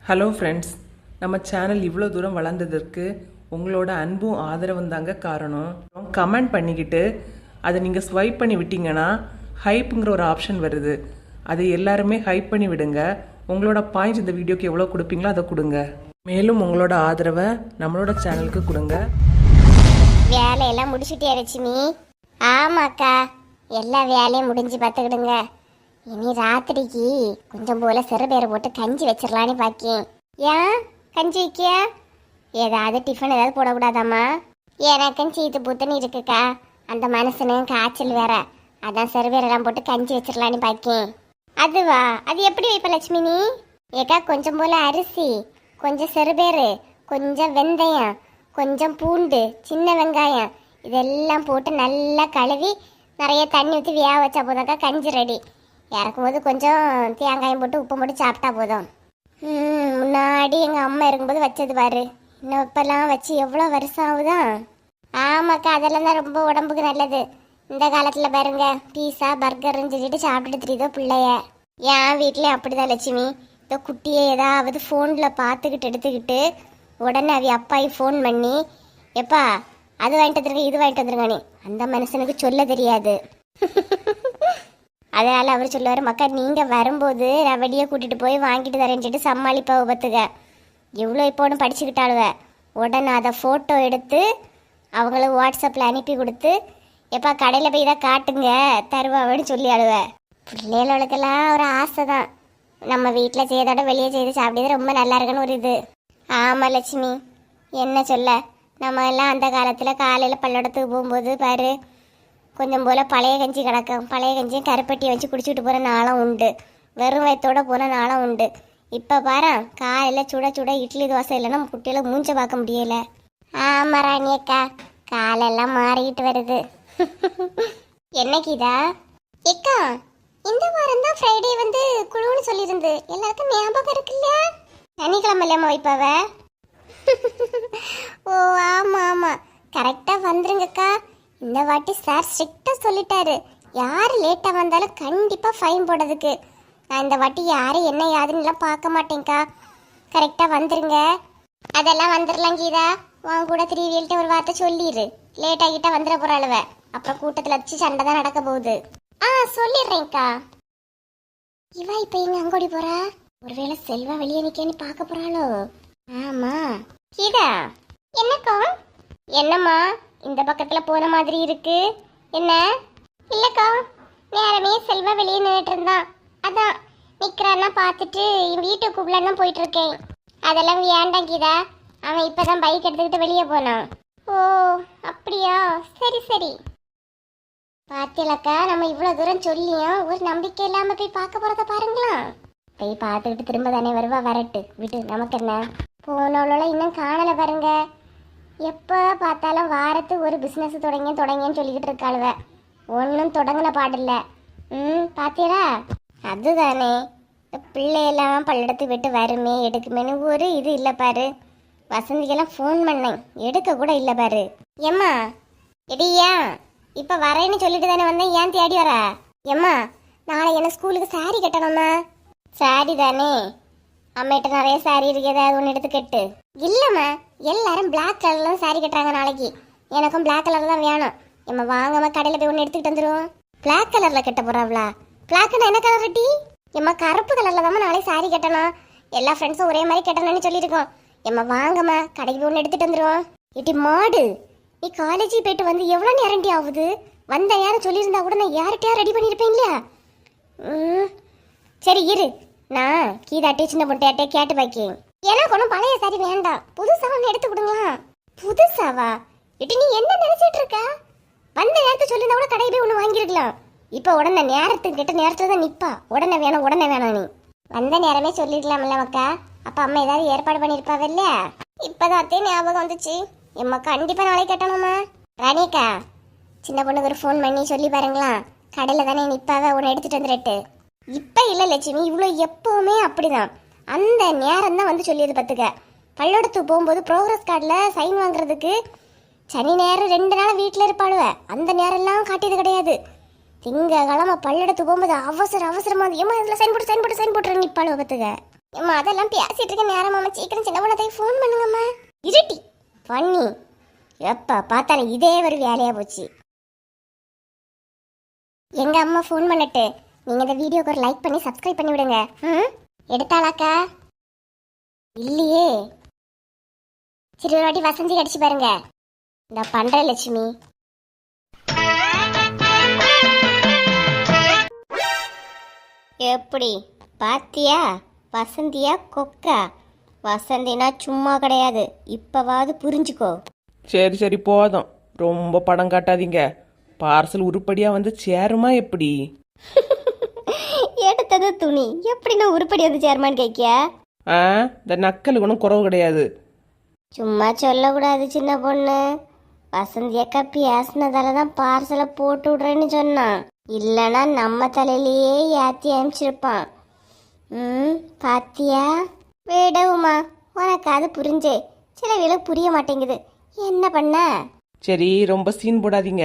Hello friends, நம்ம channel இவ்வளோ தூரம் வளர்ந்ததற்கு உங்களோட அன்பும் ஆதரவும் தாங்க காரணம். கமெண்ட் பண்ணிக்கிட்டு அதை நீங்கள் ஸ்வைப் பண்ணி விட்டீங்கன்னா ஹைப்புங்கிற ஒரு ஆப்ஷன் வருது. அதை எல்லாருமே ஹைப் பண்ணி விடுங்க. உங்களோட பாயிண்ட்ஸ் இந்த வீடியோக்கு எவ்வளோ கொடுப்பீங்களோ அதை கொடுங்க. மேலும் உங்களோட ஆதரவை நம்மளோட சேனலுக்கு கொடுங்க. வேலையெல்லாம் முடிச்சுட்டே லட்சுமி? ஆமாக்கா, எல்லா வேலையும் முடிஞ்சு பார்த்துக்கிடுங்க. இனி ராத்திரிக்கு கொஞ்சம் போல சிறுபேரை போட்டு கஞ்சி வச்சிடலான்னு பாக்கேன். ஏன் கஞ்சி வைக்கியா? ஏதாவது டிஃபன் ஏதாவது போடக்கூடாதாம்மா? எனக்கும் சீத்து பூத்துன்னு இருக்குக்கா, அந்த மனுஷனும் காய்ச்சல் வேற, அதான் சிறுபேரெல்லாம் போட்டு கஞ்சி வச்சிடலான்னு பாக்கேன். அதுவா? அது எப்படி வைப்ப லட்சுமி நீ? ஏக்கா, கொஞ்சம் போல அரிசி, கொஞ்சம் சிறுபேரு, கொஞ்சம் வெந்தயம், கொஞ்சம் பூண்டு, சின்ன வெங்காயம் இதெல்லாம் போட்டு நல்லா கழுவி நிறைய தண்ணி ஊற்றி வேக வச்சா போதாக்கா கஞ்சி ரெடி. இறக்கும்போது கொஞ்சம் தேங்காயம் போட்டு உப்பு போட்டு சாப்பிட்டா போதும். முன்னாடி எங்கள் அம்மா இருக்கும்போது வச்சது பாரு, இன்னும் இப்பெல்லாம் வச்சு எவ்வளோ வருஷம் ஆகுதான். ஆமாக்கா, அதெல்லாம் தான் ரொம்ப உடம்புக்கு நல்லது. இந்த காலத்தில் பாருங்க, பீஸா பர்கர்ன்னு சொல்லிட்டு சாப்பிட்டுட்டு தெரியுதோ பிள்ளைய. என் வீட்லேயும் அப்படிதான் லட்சுமி. இந்த குட்டியை ஏதாவது ஃபோனில் பார்த்துக்கிட்டு எடுத்துக்கிட்டு உடனே அவி அப்பாயி ஃபோன் பண்ணி, எப்பா அது வாங்கிட்டு வந்துருங்க இது வாங்கிட்டு வந்துருங்கன்னு. அந்த மனுஷனுக்கு சொல்ல தெரியாது. அதனால் அவர் சொல்லுவார், மக்கா நீங்கள் வரும்போது நான் வெடியை கூட்டிகிட்டு போய் வாங்கிட்டு தரேன்னு சொல்லிட்டு சமாளிப்பா பத்துக்க. எவ்வளோ இப்போ ஒன்று படிச்சுக்கிட்டாளுவ. உடனே அதை ஃபோட்டோ எடுத்து அவங்களுக்கு வாட்ஸ்அப்பில் அனுப்பி கொடுத்து, எப்பா கடையில் போய் இதை காட்டுங்க தருவான்னு சொல்லி அழுவ. பிள்ளைகளுக்கெல்லாம் ஒரு ஆசை தான், நம்ம வீட்டில் செய்தோட வெளியே செய்து சாப்பிட்டது ரொம்ப நல்லா இருக்குன்னு ஒரு இது. ஆமாம் லட்சுமி, என்ன சொல்ல, நம்ம எல்லாம் அந்த காலத்தில் காலையில் பல்லடத்துக்கு போகும்போது பாரு, கொஞ்சம் போல் பழைய கஞ்சி கிடக்கும். பழைய கஞ்சியும் கருப்பட்டியை வச்சு குடிச்சிட்டு போகிற நாளும் உண்டு, வெறும் வயத்தோடு போன நாளும் உண்டு. இப்போ பாரு, காலையில் சுட சுட இட்லி தோசை இல்லைன்னா குட்டியில மூஞ்ச பார்க்க முடியலை. ஆமாம் ராணி அக்கா, காலெல்லாம் மாறிக்கிட்டு வருது. என்னைக்குதா எக்கா? இந்த வாரம் தான் ஃப்ரைடே வந்து குழுன்னு சொல்லியிருந்து எல்லாருக்கும் ஞாபகம் இருக்குல்ல? சனிக்கிழமை இல்லையம்மா வைப்பாவ? ஓ ஆமாம் ஆமாம், கரெக்டாக வந்துருங்கக்கா. இந்த வாட்டி சார் ஸ்ட்ரிக்டாக சொல்லிட்டாரு, யார் லேட்டாக வந்தாலும் கண்டிப்பாக ஃபைன் போடுறதுக்கு. நான் இந்த வாட்டி யாரும் என்ன யாருன்னுலாம் பார்க்க மாட்டேங்க்கா, கரெக்டாக வந்துருங்க. அதெல்லாம் வந்துடலாம் கீதா, உன் கூட திருவியல்கிட்ட ஒரு வார்த்தை சொல்லிடு. லேட் ஆகிட்டா வந்துட போகிறாளுவ, அப்புறம் கூட்டத்தில் வச்சு சண்டை தான் நடக்க போகுது. சொல்லிடுறேங்க்கா. இவா இப்போ எங்க அங்கோடி போகிறா? ஒருவேளை செல்வா வெளியே நிற்கன்னு பார்க்க போகிறாளோ? ஆமாம் கீதா. என்னக்கா? என்னம்மா இந்த பக்கத்துல போன மாதிரி இருக்கு? என்ன? இல்லக்கா, நேரமே செல்வா வெளியே நின்றுட்டு இருந்தான், அதான் நிக்கிறான்னா பார்த்துட்டு வீட்டுக்கு கூப்பிடலாம் போயிட்டு இருக்கேன். அதெல்லாம் வேண்டாம் கீதா, அவன் இப்பதான் பைக் எடுத்துக்கிட்டு வெளியே போனான். ஓ அப்படியா, சரி சரி. பார்த்தீங்களக்கா, நம்ம இவ்வளவு தூரம் சொல்லியும் ஒரு நம்பிக்கை இல்லாம போய் பார்க்க போறத பாருங்களா. போய் பார்த்துக்கிட்டு திரும்ப தானே வருவா, வரட்டு விட்டு, நமக்கு என்ன. போனவளோட இன்னும் காணல பாருங்க. எப்போ பார்த்தாலும் வாரத்துக்கு ஒரு பிஸ்னஸ் தொடங்கன்னு சொல்லிக்கிட்டு இருக்காளுவ, ஒன்றும் தொடங்கின பாடில்ல. பார்த்தீரா? அதுதானே, பிள்ளையெல்லாம் பல்லடத்து விட்டு வருமே எடுக்குமேனு ஒரு இது இல்லை பாரு. வசந்திக்கெல்லாம் ஃபோன் பண்ணேன், எடுக்க கூட இல்லை பாரு. எம்மா எடியா, இப்போ வரேன்னு சொல்லிட்டு தானே வந்தேன், ஏன் தேடி வரா? எம்மா நாளை என்ன ஸ்கூலுக்கு சாரி கட்டணும்மா. சாரி தானே, அம்மிட்ட நிறைய சாரி இருக்கு, ஏதாவது ஒன்று எடுத்து கட்டு. இல்லைம்மா, எல்லாரும் பிளாக் கலர்லாம் சாரி கட்டுறாங்க நாளைக்கு, எனக்கும் பிளாக் கலர் தான் வேணும். எம்மா வாங்கம்மா, கடையில் போய் ஒன்று எடுத்துக்கிட்டு வந்துடுவோம். பிளாக் கலரில் கட்ட போகிறாங்களா? பிளாக்னா என்ன கலர் ரெட்டி? எம்மா கருப்பு கலரில் தாம்மா நாளைக்கு சாரி கட்டணும், எல்லா ஃப்ரெண்ட்ஸும் ஒரே மாதிரி கட்டணும்னு சொல்லியிருக்கோம். எம்மா வாங்கம்மா, கடைக்கு போய் ஒன்று எடுத்துகிட்டு வந்துடுவோம். இட்டி மாடு, நீ காலேஜ் போயிட்டு வந்து எவ்வளோ நேரண்டி ஆகுது? வந்த யாரும் சொல்லியிருந்தா கூட நான் யார்கிட்டயா ரெடி பண்ணியிருப்பேன் இல்லையா? சரி இரு, நான் கீதாட்டே சின்ன பொட்டையாட்டே கேட்டு பாக்கேன். எனக்கு ஒன்றும் பழைய சாரி வேண்டாம், புதுசா ஒன்று எடுத்து கொடுங்களா. புதுசாவா? இட்டு நீ என்ன நினைச்சிட்டு இருக்க? வந்த நேரத்தை சொல்லியிருந்தா கூட கடையை போய் ஒன்று வாங்கியிருக்கலாம். இப்போ உடனே நேரத்துக்கு கிட்ட நேரத்துல தான் நிப்பா, உடனே வேணும் உடனே வேணும். நீ வந்த நேரமே சொல்லிடலாம்ல மக்கா, அப்ப அம்மா ஏதாவது ஏற்பாடு பண்ணியிருப்பாவ இல்லையா? இப்பதான் அத்தே ஞாபகம் வந்துச்சு. எம்மா கண்டிப்பா நாளைக்கு கட்டணுமா? ராணிக்கா, சின்ன பொண்ணுக்கு ஒரு ஃபோன் பண்ணி சொல்லி பாருங்களா, கடையில் தானே நிப்பாவ, ஒன்று எடுத்துட்டு வந்துட்டு. இப்போ இல்லை லட்சுமி, இவ்வளோ எப்போவுமே அப்படிதான், அந்த நேரம் தான் வந்து சொல்லியது பார்த்துக்க. பல்லடத்துக்கு போகும்போது ப்ரோக்ரஸ் கார்டில் சைன் வாங்குறதுக்கு சனி நேரம் 2 நாள் வீட்டில் இருப்பாளுவ, அந்த நேரம்லாம் காட்டியது கிடையாது. திங்கக்கிழமை பல்லடத்துக்கு போகும்போது அவசரமாக ஏமா இதில் சைன் போட்டு நிற்பாளுவ பார்த்துக்க. ஏம்மா அதெல்லாம் பேசிட்டு இருக்க நேரமாம்மா, சீக்கிரம் சின்ன பொண்ணு ஃபோன் பண்ணுங்கம்மா. இருட்டி பண்ணி எப்ப பார்த்தாலும் இதே ஒரு வேலையா போச்சு. எங்க அம்மா ஃபோன் பண்ணட்டு, நீங்க இந்த வீடியோக்கு ஒரு லைக் பண்ணி சப்ஸ்கிரைப் பண்ணி விடுங்க. எடுத்தாளாக்கா? இல்லையே. சரி ஒரு வாட்டி வசந்தி கடிச்சு பாருங்க. இந்த பண்றேன் லட்சுமி. எப்படி பாத்தியா? வசந்தியா கொக்கா? வசந்தினா சும்மா கிடையாது, இப்பவாவது புரிஞ்சுக்கோ. சரி சரி போதும், ரொம்ப படம் காட்டாதீங்க. பார்சல் உருப்படியா வந்து சேருமா எப்படி? எடுத்தது துணி, எப்படி நான் உருப்படி வந்து சேர்மான்னு கேக்கியா? இந்த நக்கலுக்கு ஒன்றும் குறவு கிடையாது. சும்மா சொல்லக்கூடாது சின்ன பொண்ணு. வசந்தி அக்கா பேசினதால தான் பார்சலை போட்டு விடுறேன்னு சொன்னான். இல்லைன்னா நம்ம தலையிலேயே ஏற்றி அனுப்பிச்சிருப்பான். பாத்தியா? விடவுமா, உனக்கு அது புரிஞ்சே சில வேலை புரிய மாட்டேங்குது. என்ன பண்ண? சரி ரொம்ப சீன் போடாதீங்க,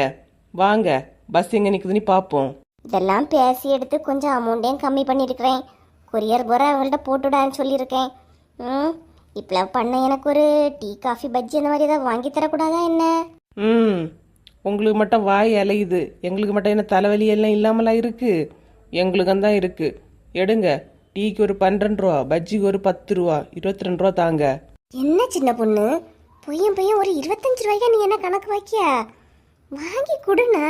வாங்க பஸ் எங்க நிக்குதுன்னு பார்ப்போம். இதெல்லாம் பேசி எடுத்து கொஞ்சம் அமௌண்ட்டையும் கம்மி பண்ணியிருக்கிறேன். கொரியர் போகிற அவங்கள்ட்ட போட்டுவிடான்னு சொல்லியிருக்கேன். இப்பெல்லாம் பண்ண எனக்கு ஒரு டீ காஃபி பஜ்ஜி அந்த மாதிரி ஏதாவது வாங்கி தரக்கூடாதா என்ன? உங்களுக்கு மட்டும் வாய் அலையுது, எங்களுக்கு மட்டும் என்ன தலைவலி எல்லாம் இல்லாமலாம் இருக்கு? எங்களுக்கும் தான் இருக்கு. எடுங்க, டீக்கு ஒரு 12 ரூபா, பஜ்ஜிக்கு ஒரு 10 ரூபா, 22 ரூபா தாங்க. என்ன சின்ன பொண்ணு, பொய்யும் ஒரு 25 ரூபாய்க்கா நீ என்ன கணக்கு வைக்கியா? வாங்கி கொடுண்ணா.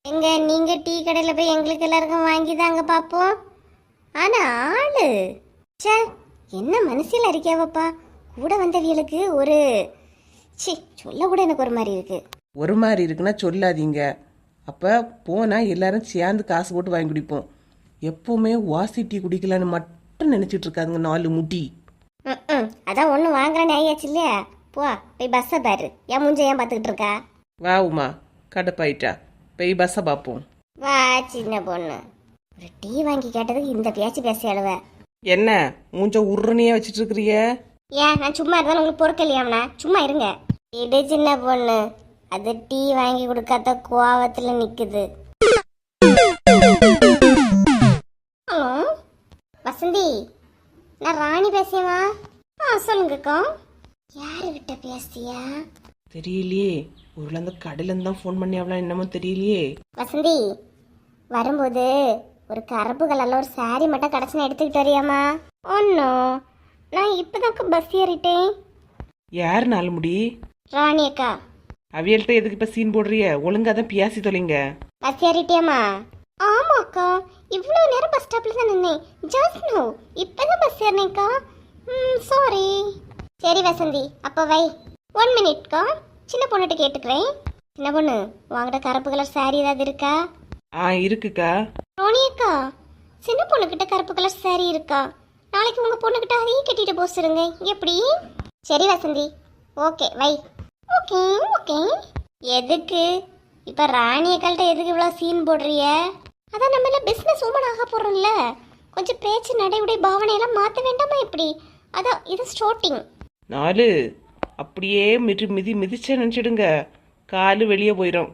எங்க நீங்க டீ கடையில் போய் எங்களுக்கு எல்லாருக்கும் வாங்கி தாங்க பார்ப்போம். ஆனா ஆளு சே, என்ன மனசில் இருக்கியாவப்பா? கூட வந்தவியலுக்கு ஒரு சொல்ல கூட எனக்கு ஒரு மாதிரி இருக்கு. ஒரு மாதிரி இருக்குன்னா சொல்லாதீங்க. அப்போ போனால் எல்லாரும் சேர்ந்து காசு போட்டு வாங்கி குடிப்போம். எப்பவுமே வாசி டீ குடிக்கலான்னு மட்டும் நினச்சிட்டு இருக்காதுங்க 4 முடி. அதான் ஒன்று வாங்குறேன்னு ஆயாச்சு இல்லையா? போய் பஸ்ஸை பாரு. என் மூஞ்ச ஏன் பார்த்துக்கிட்டு இருக்கா? வா உமா, கடுப்பாயிட்டா, போய் பஸ்ஸை பார்ப்போம். வா சின்ன பொண்ணு. ஒரு டீ வாங்கி கேட்டதுக்கு இந்த பேச்சு அழுவ. என்ன மூஞ்ச உருணையே வச்சுட்டு இருக்கிறிய? ஏன் நான் சும்மா இருந்தாலும் உங்களுக்கு பொறுக்கலையாம்னா? சும்மா இருங்க. இது சின்ன பொண்ணு, அது டீ வாங்கி கொடுக்காத கோவத்துல நிக்குது. ஹலோ வசந்தி, நான் ராணி பேசியமா? சொல்லுங்கக்கா. யாருகிட்ட பேசியா? தெரியலையே, ஒரு அந்த கடையிலேருந்து தான் ஃபோன் பண்ணி அவ்வளோ என்னமோ தெரியலையே. வசந்தி, வரும்போது ஒரு கருப்பு கலர்ல ஒரு சாரி மட்டும் கிடச்சுன்னு எடுத்துக்கிட்டு வரியாமா? ஒன்னும், நான் இப்போதாக்க பஸ் ஏறிட்டேன். யார் 4 முடி? ராணி அக்கா. அவியல்கிட்ட எதுக்கு இப்போ சீன் போடுறிய? ஒழுங்கா தான் பேசி தொலைங்க. பஸ் ஏறிட்டியாமா? ஆமாக்கா, இவ்வளோ நேரம் பஸ் ஸ்டாப்ல தான் நின்னேன். ஜஸ்ட் நோ இப்போதான் பஸ் ஏறினேக்கா. சாரி. சரி வசந்தி, அப்போ வை. 1 மினிட்க்கா, சின்ன பொண்ணுகிட்ட கேட்டுக்கிறேன். சின்ன பொண்ணு, வாங்கிட்ட கருப்பு கலர் சாரி ஏதாவது இருக்கா? இருக்குக்கா. ரோனி அக்கா, சின்ன பொண்ணுகிட்ட கருப்பு கலர் சாரி இருக்கா? நாளைக்கு உங்க பொண்ணுகிட்ட அதையும் கட்டிட்டு போசிருங்க. எப்படி? சரி வசந்தி, ஓகே வை. Okay okay. எதுக்கு இப்ப ராணி அக்காள்கிட்ட எதுக்கு இவ்வளோ சீன் போடுறிய? அதான் நம்ம எல்லாம் பிசினஸ் உமன் ஆக போறோம்ல, கொஞ்சம் பேச்சு நடைமுறை பாவனையெல்லாம் மாற்ற வேண்டாமா? எப்படி? அதான் இது ஸ்டார்டிங். 4 அப்படியே மிதிச்ச நினச்சிடுங்க, காலு வெளியே போயிடும்.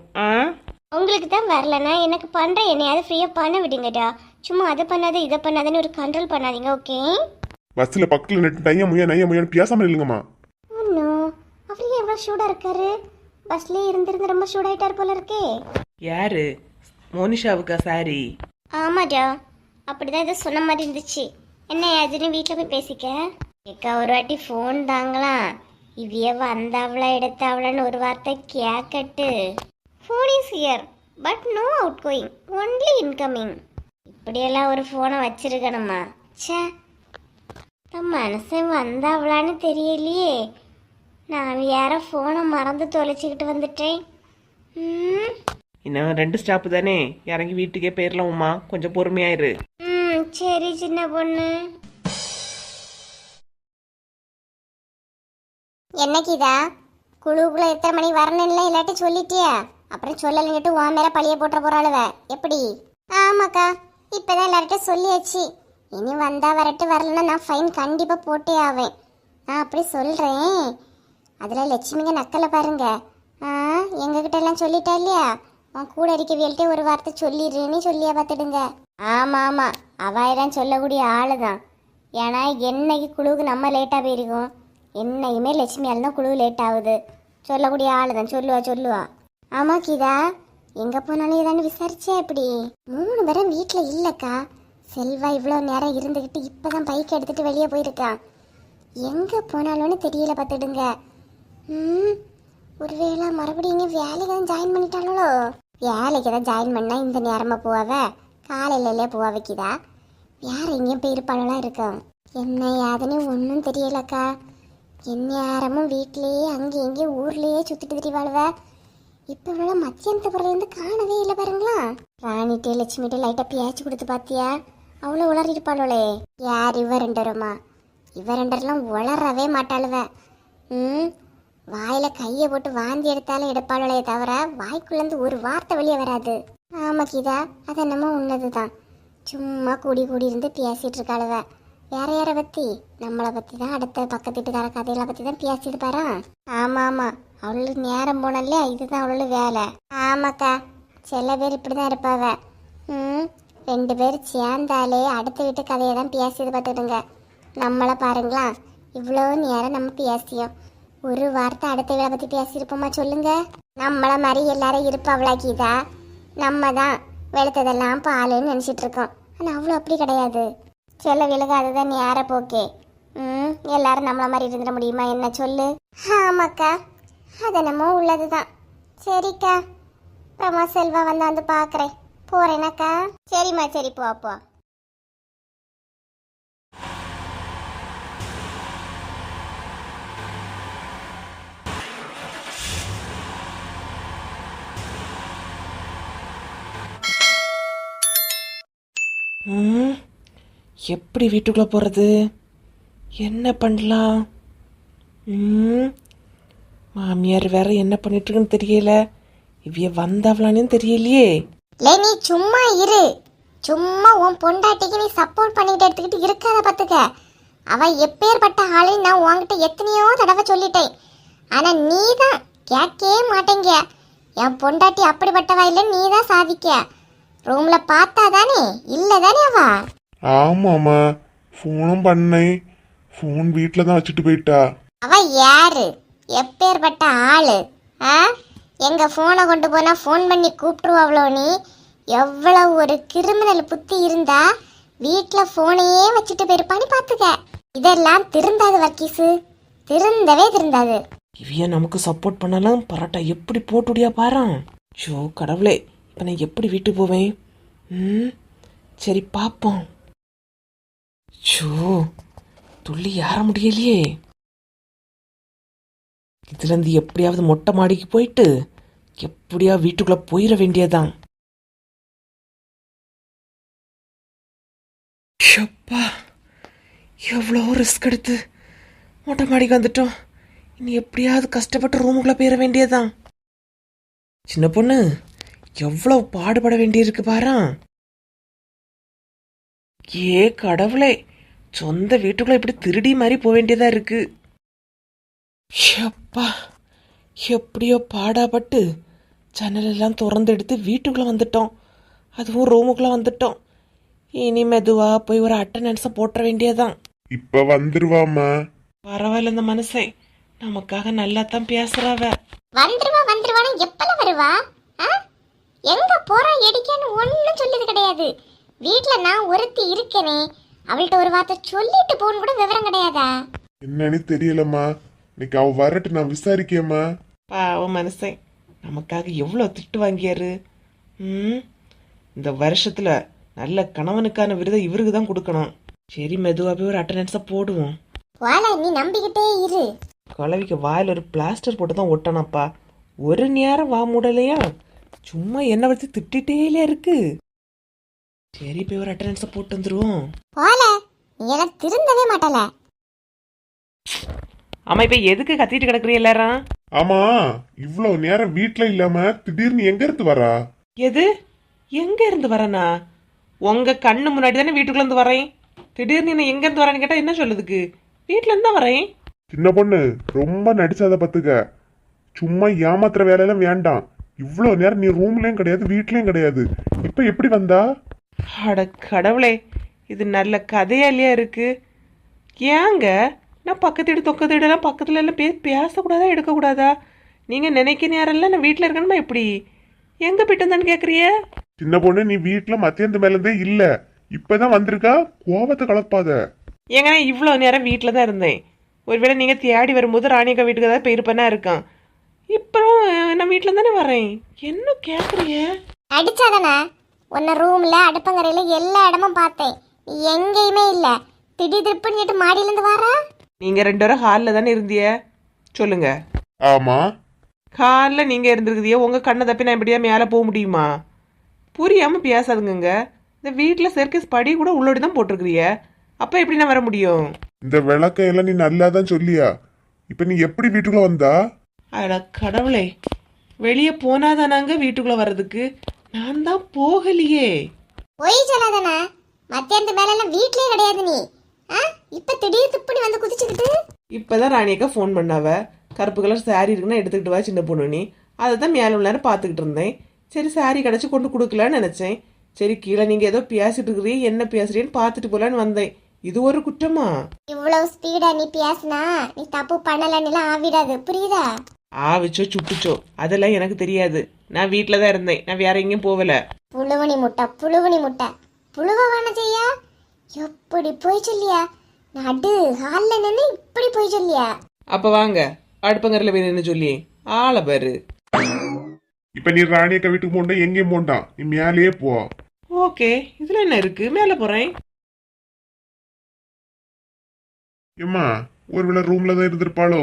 உங்களுக்கு தான் வரலன்னா எனக்கு பண்ற என்னையாவது ஃப்ரீயா பண்ண விடுங்கடா. சும்மா அதை பண்ணாத இதை பண்ணாதன்னு ஒரு கண்ட்ரோல் பண்ணாதீங்க. ஓகே? பஸ்ல பக்கத்துல நெட்டு நையா முய்யா பேசாம இல்லைங்கம்மா. ஒன்னும் அவரே எவ்வளோ ஷூடா இருக்காரு. பஸ்லயே இருந்து ரொம்ப ஷூடாயிட்டார் போல இருக்கே. யாரு? மோனிஷாவுக்கா சாரி? ஆமாடா, அப்படிதான் இதை சொன்ன மாதிரி இருந்துச்சு. என்ன அதுன்னு வீட்டில் போய் பேசிக்க. ஏக்கா ஒரு வாட்டி ஃபோன் தாங்களாம். இவ்விய வந்தாவளா எடுத்தாவளான்னு ஒரு வார்த்தை கேட்கட்டு. Phone is here but no outgoing, only incoming. இப்படியெல்லாம் ஒரு ஃபோனை வச்சிருக்கணுமா? சே, மனுஷன் வந்தாவளான்னு தெரியலையே. நான் வேற ஃபோனை மறந்து தொலைச்சிக்கிட்டு வந்துட்டேன். இன்னும் 2 ஸ்டாப்பு தானே, இறங்கி வீட்டுக்கே போயிடலாம் உமா, கொஞ்சம் பொறுமையாயிரு. சரி சின்ன பொண்ணு. என்னக்கிதா குழுக்குள்ள எத்தனை மணி வரணும்ல இல்லாட்டி சொல்லிட்டியா? அப்புறம் சொல்லலைன்னுட்டு உன் மேல பழிய போட்டுற போறாளுவ. எப்படி? ஆமாக்கா, இப்பதான் எல்லார்ட்டும் சொல்லியாச்சு. இனி வந்தா வரட்டு, வரலன்னா நான் ஃபைன் கண்டிப்பா போட்டே ஆவேன். நான் அப்படி சொல்றேன். அதுல லட்சுமிங்க நக்கலை பாருங்க. எங்ககிட்ட எல்லாம் சொல்லிட்டா இல்லையா? உன் கூட இருக்கவியல்கிட்ட ஒரு வார்த்தை சொல்லிடுறேன்னு சொல்லியா பார்த்துடுங்க. ஆமா ஆமா, அவாயிரம் சொல்லக்கூடிய ஆளுதான். ஏன்னா என்னைக்கு குழுவுக்கு நம்ம லேட்டாக போயிருக்கோம். என்னைக்குமே லட்சுமியால் தான் குழு லேட் ஆகுது. சொல்லக்கூடிய ஆள் தான் சொல்லுவா. ஆமா கீதா, எங்கே போனாலும் ஏதானு விசாரிச்சா எப்படி? 3 பேரும் வீட்டில் இல்லைக்கா. செல்வா இவ்வளோ நேரம் இருந்துக்கிட்டு இப்போ தான் பைக் எடுத்துகிட்டு வெளியே போயிருக்கான். எங்கே போனாலும்னு தெரியல பார்த்துடுங்க. ஒருவேளை மறுபடியும் இங்கே வேலைக்கு தான் ஜாயின் பண்ணிட்டாங்களோ? வேலைக்கு தான் ஜாயின் பண்ணால் இந்த நேரமாக போவாவ, காலையிலே போவா வைக்கிதா. வேற எங்கேயும் போயிருப்பாளெல்லாம் இருக்கும். என்ன யாதுன்னு ஒன்றும் தெரியலக்கா. எந்நேரமும் வீட்லேயே அங்கேயும் எங்கேயும் ஊர்லேயே சுற்றிட்டு திரிவாளுவ. இப்போ இவ்வளோ மத்தியானத்து பிறகுலேருந்து காணவே இல்லை பாருங்களா. ராணிட்டே லட்சுமிட்டே லைட்டாக பேச்சு கொடுத்து பார்த்தியா? அவ்வளோ உளறிருப்பாளோளே. யார் இவ ரெண்டருமா? இவ ரெண்டரெல்லாம் உளரவே மாட்டாளுவ. வாயில கையை போட்டு வாந்தி எடுத்தாலும் எடுப்பாளே தவிர வாய்க்குள்ளேருந்து ஒரு வார்த்தை வெளியே வராது. ஆமா கீதா, அது என்னமோ உன்னதுதான். சும்மா கூடி இருந்து பேசிட்டு இருக்காளுவ. வேற யாரை பத்தி? நம்மளை பத்தி தான், அடுத்த பக்கத்து வீட்டுக்கார கதைகளை பத்தி தான் பேசிட்டு பாரா. ஆமா அவளுக்கு நேரம் போனல, இதுதான் அவளோட வேலை. ஆமாக்கா, சில பேர் இப்படிதான் இருப்பாவ. 2 பேர் சேர்ந்தாலே அடுத்த வீட்டு கதையை தான் பேசிட்டு பார்த்துடுங்க. நம்மளை பாருங்களா, இவ்வளோ நேரம் நம்ம பேசியோம். ஒரு வார்த்தை அடுத்த வேலை பற்றி பேசியிருப்போமா சொல்லுங்க? நம்மளை மாதிரி எல்லாரும் இருப்பாவளா கீதா? நம்ம தான் வெளுத்ததெல்லாம் பாலுன்னு நினச்சிட்டு இருக்கோம். ஆனால் அவ்வளோ அப்படி கிடையாது. சில விலகு அதுதான் நேர போக்கே. எல்லாரும் நம்மள மாதிரி இருந்துட முடியுமா என்ன சொல்லு? ஆமாக்கா, அது என்னமோ உள்ளது தான். சரிக்கா, அப்புறமா செல்வா வந்து பார்க்குறேன். போகிறேனாக்கா? சரிம்மா, சரி போ. எப்படி வீட்டுக்குள்ளே போகிறது? என்ன பண்ணலாம்? மாமியார் வேற என்ன பண்ணிட்டுருக்குன்னு தெரியல. இவ்விய வந்தவளானு தெரியலையே. நீ சும்மா இரு. சும்மா உன் பொண்டாட்டிக்கு நீ சப்போர்ட் பண்ணிட்டு எடுத்துக்கிட்டு இருக்காத பார்த்துக்க. அவ எப்பேற்பட்ட ஆளுன்னு நான் உன்கிட்ட எத்தனையோ தடவை சொல்லிட்டேன். ஆனால் நீ தான் கேட்கவே மாட்டேங்க. என் பொண்டாட்டி அப்படிப்பட்டவா இல்லை, நீ தான் சாதிக்க. ரூம்ல பார்த்தா தானே இல்லை தானே அவ? ஆமாம்மா, ஃபோனும் பண்ணேன். ஃபோன் வீட்டில் தான் வச்சுட்டு போயிட்டா. அவ யாரு? எப்பேற்பட்ட ஆளு? எங்க போனை கொண்டு போனா ஃபோன் பண்ணி கூப்பிட்டுருவாவளோ நீ? எவ்வளவு ஒரு கிரிமினல் புத்தி இருந்தா வீட்டில் ஃபோனையே வச்சுட்டு போயிருப்பான்னு பார்த்துக்க. இதெல்லாம் திருந்தாது வக்கீசு, திருந்தாது. இவைய நமக்கு சப்போர்ட் பண்ணலாம். பரோட்டா எப்படி போட்டுடியா பாரு. ஷோ கடவுளே, இப்போ நான் எப்படி வீட்டுக்கு போவேன்? சரி பார்ப்போம். ஷோ துள்ளி ஏற முடியலையே. இதுலேருந்து எப்படியாவது மொட்டை மாடிக்கு போயிட்டு எப்படியா வீட்டுக்குள்ள போயிட வேண்டியதான். ஷப்பா, எவ்வளோ ரிஸ்க் எடுத்து மொட்டை மாடிக்கு வந்துட்டோம். இனி எப்படியாவது கஷ்டப்பட்டு ரூமுக்குள்ள போயிட வேண்டியதான். சின்ன பொண்ணு எவ்வளவு பாடுபட வேண்டியிருக்கு பாரா. ஏ கடவுளே, சொந்த வீட்டுக்குள்ள இப்படி திருடி மாதிரி போக வேண்டியதா இருக்கு. ஷப்பா, எப்படியோ பாடாப்பட்டு ஜன்னலெல்லாம் திறந்து எடுத்து வீட்டுக்குள்ள வந்துட்டோம். அதுவும் ரூமுக்குள்ள வந்துட்டோம். இனி மெதுவா போய் ஒரு அட்டண்டன்ஸை போட்டுற வேண்டியதான். இப்ப வந்துருவாமா. பரவாயில்ல, இந்த மனுஷன் நமக்காக நல்லா தான் பேசுறாவ. வந்துருவான்னு எப்பல வருவா? எங்க போறா எடிக்கன்னு ஒன்னும் சொல்லியது கிடையாது. வீட்டுல நான் ஒருத்தி இருக்கனே, அவள்கிட்ட ஒரு வார்த்தை சொல்லிட்டு போன்னு கூட விவரம் கிடையாதா? என்னன்னு தெரியலம்மா. இன்னைக்கு அவ வரட்டு நான் விசாரிக்கேம்மா. பாவம் மனுஷன், நமக்காக எவ்வளவு திட்டு வாங்கியாரு. இந்த வருஷத்துல நல்ல கணவனுக்கான விருதை இவருக்கு தான் கொடுக்கணும். சரி, மெதுவா போய் ஒரு அட்டண்டன்ஸை போடுவோம். நீ நம்பிக்கிட்டே இரு. குழவிக்கு வாயில் ஒரு பிளாஸ்டர் போட்டு தான் ஒட்டணப்பா. ஒரு நேரம் வா மூடலையா, சும்மா என்ன வச்சு திட்டிட்டே இருக்கு. சரி, போய் ஒரு அட்டண்டன்ஸை போட்டு வந்துருவோம். நீ எல்லாம் திருந்தவே மாட்டல. ஆமா, இப்ப எதுக்கு கத்திட்டு கிடக்குறீ எல்லாரும்? ஆமா, இவ்வளவு நேரம் வீட்டுல இல்லாம திடீர்னு எங்க இருந்து வரா? எது எங்க இருந்து வரனா? உங்க கண்ணு முன்னாடி தானே வீட்டுக்குள்ள இருந்து வரேன். திடீர்னு என்ன எங்க இருந்து வரேன்னு கேட்டா என்ன சொல்லுதுக்கு? வீட்டுல இருந்து தான் வரேன். சின்ன பொண்ணு, ரொம்ப நடிச்சாத பத்துக்க. சும்மா ஏமாத்துற வேலையெல்லாம் வேண்டாம். இவ்வளவு நேரம் நீ ரூம்லயும் கிடையாது, வீட்லயும் கிடையாது. இப்ப எப்படி வந்தா? அட கடவுளே, இது நல்ல கதையா இல்லையா இருக்கு? ஏங்க நான் பக்கத்து வீடு தொக்கத்து வீடெல்லாம் பக்கத்துல எல்லாம் பேசக்கூடாதா எடுக்கக்கூடாதா? நீங்க நினைக்க நேரம்ல நான் வீட்டில் இருக்கணுமா எப்படி? எங்க போயிட்டு வந்தான்னு கேட்குறிய? சின்ன பொண்ணு, நீ வீட்டுல மத்தியானத்து மேல இருந்தே இல்ல, இப்பதான் வந்திருக்கா. கோவத்தை கலப்பாத. ஏங்க நான் இவ்வளோ நேரம் வீட்டில் தான் இருந்தேன். ஒருவேளை நீங்கள் தேடி வரும்போது ராணியக்கா வீட்டுக்கு ஏதாவது போயிருப்பேனா இருக்கான். இப்போ நான் வீட்டில் தானே வரேன். என்ன கேட்குறிய? அடிச்சாதானே உன்னை ரூம்ல அடுப்பங்கரையில எல்லா இடமும் பார்த்தேன், நீ எங்கேயுமே இல்ல. திடீர் திருப்புன்னு மாடியிலேருந்து வர. நீங்கள் 2 பேரும் ஹாலில் தானே இருந்திய? சொல்லுங்க. ஆமா, ஹாலில் நீங்கள் இருந்திருக்குதிய. உங்கள் கண்ணை தப்பி நான் எப்படியா மேலே போக முடியுமா? புரியாமல் பேசாதுங்க. இந்த வீட்டில் சர்க்கஸ் படி கூட உள்ளோடி தான் போட்டிருக்கிறிய. அப்போ எப்படி நான் வர முடியும்? இந்த விளக்கையெல்லாம் நீ நல்லாதான் சொல்லியா. இப்ப நீ எப்படி வீட்டுக்குள்ள வந்தா? அட கடவுளே, வெளியே போனாதானாங்க வீட்டுக்குள்ளே வர்றதுக்கு? நான் தான் போகலையே. பொய் சொல்லாதானே, மத்தியானத்து மேல எல்லாம் வீட்லயே கிடையாது நீ. இப்ப திடீர் துப்புனி வந்து குதிச்சுக்கிட்டு. இப்போதான் ராணியக்கா ஃபோன் பண்ணாவ. கருப்பு கலர் சாரி இருக்குன்னா எடுத்துக்கிட்டு வா சின்ன பொண்ணு நீ. அதை தான் மேலே உள்ள நேரம் பார்த்துக்கிட்டு இருந்தேன். சரி சாரி கிடச்சி கொண்டு கொடுக்கலான்னு நினச்சேன். சரி கீழே நீங்கள் ஏதோ பேசிட்டு இருக்கிறீ, என்ன பேசுறீன்னு பார்த்துட்டு போலான்னு வந்தேன். இது ஒரு குற்றமா? இவ்வளவு ஸ்பீடா நீ பேசினா நீ தப்பு பண்ணலன்னு ஆவிடாது, புரியுதா? ஆவிச்சோ சுட்டுச்சோ அதெல்லாம் எனக்கு தெரியாது. நான் வீட்டில் தான் இருந்தேன். நான் வேற எங்கேயும் போகல. புழுவனி முட்டை புழுவனி முட்டை புழுவான செய்யா. எப்படி போய் சொல்லியா? நடு ஹால்ல நின்று இப்படி போய் சொல்லியா? அப்போ வாங்க அடுப்பங்கரில் போய் நின்று சொல்லி ஆளை பாரு. இப்ப நீ ராணியக்கா வீட்டுக்கு போண்டா, எங்கேயும் போண்டான், நீ மேலேயே போ. ஓகே, இதுல என்ன இருக்கு? மேலே போறேன். ஏம்மா, ஒருவேளை ரூம்ல தான் இருந்திருப்பாளோ?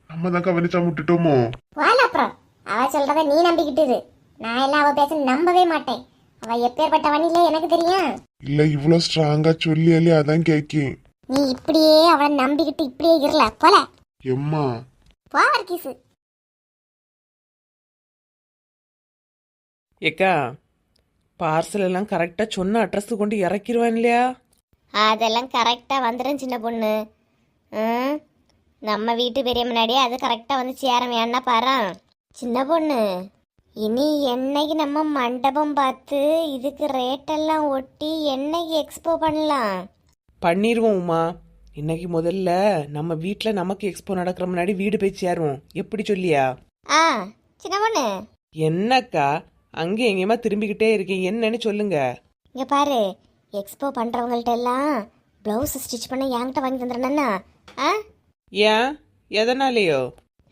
நம்ம தான் கவனிச்சா விட்டுட்டோமோ? வாழ அப்புறம் அவ சொல்றத நீ நம்பிக்கிட்டு இரு. நான் எல்லாம் அவ பேச நம்பவே மாட்டேன். அவ எப்பேற்பட்டவனில்ல எனக்கு தெரியும். இல்ல இவ்வளவு ஸ்ட்ராங்கா சொல்லியாலே அதான் கேக்கேன். நீ இப்படியே அவளை நம்பிக்கிட்டு இப்படியே இருல போல. எம்மா போ வர்க்கீசு. ஏக்கா, பார்சல் எல்லாம் கரெக்டாக சொன்ன அட்ரஸ் கொண்டு இறக்கிடுவான் இல்லையா? அதெல்லாம் கரெக்டா வந்துடும் சின்ன பொண்ணு. நம்ம வீட்டு பெரிய முன்னாடியே அது கரெக்டா வந்து சேர வேணா பாரு சின்ன பொண்ணு. இனி என்னைக்கு நம்ம மண்டபம் பார்த்து இதுக்கு ரேட்டெல்லாம் ஒட்டி என்னைக்கு எக்ஸ்போ பண்ணலாம்? பண்ணிடுவோம் உமா. இன்னைக்கு முதல்ல நம்ம வீட்டில் நமக்கு எக்ஸ்போ நடக்கிற முன்னாடி வீடு போய் சேருவோம். எப்படி சொல்லியா? சின்ன பொண்ணு, என்னக்கா அங்கே எங்கேயுமா திரும்பிக்கிட்டே இருக்கீங்க? என்னன்னு சொல்லுங்க. இங்க பாரு, எக்ஸ்போ பண்றவங்கள்ட்ட எல்லாம் பிளவுஸ் ஸ்டிச் பண்ண என்கிட்ட வாங்கி தந்துடுறேன்னா. ஏன்? எதனாலேயோ?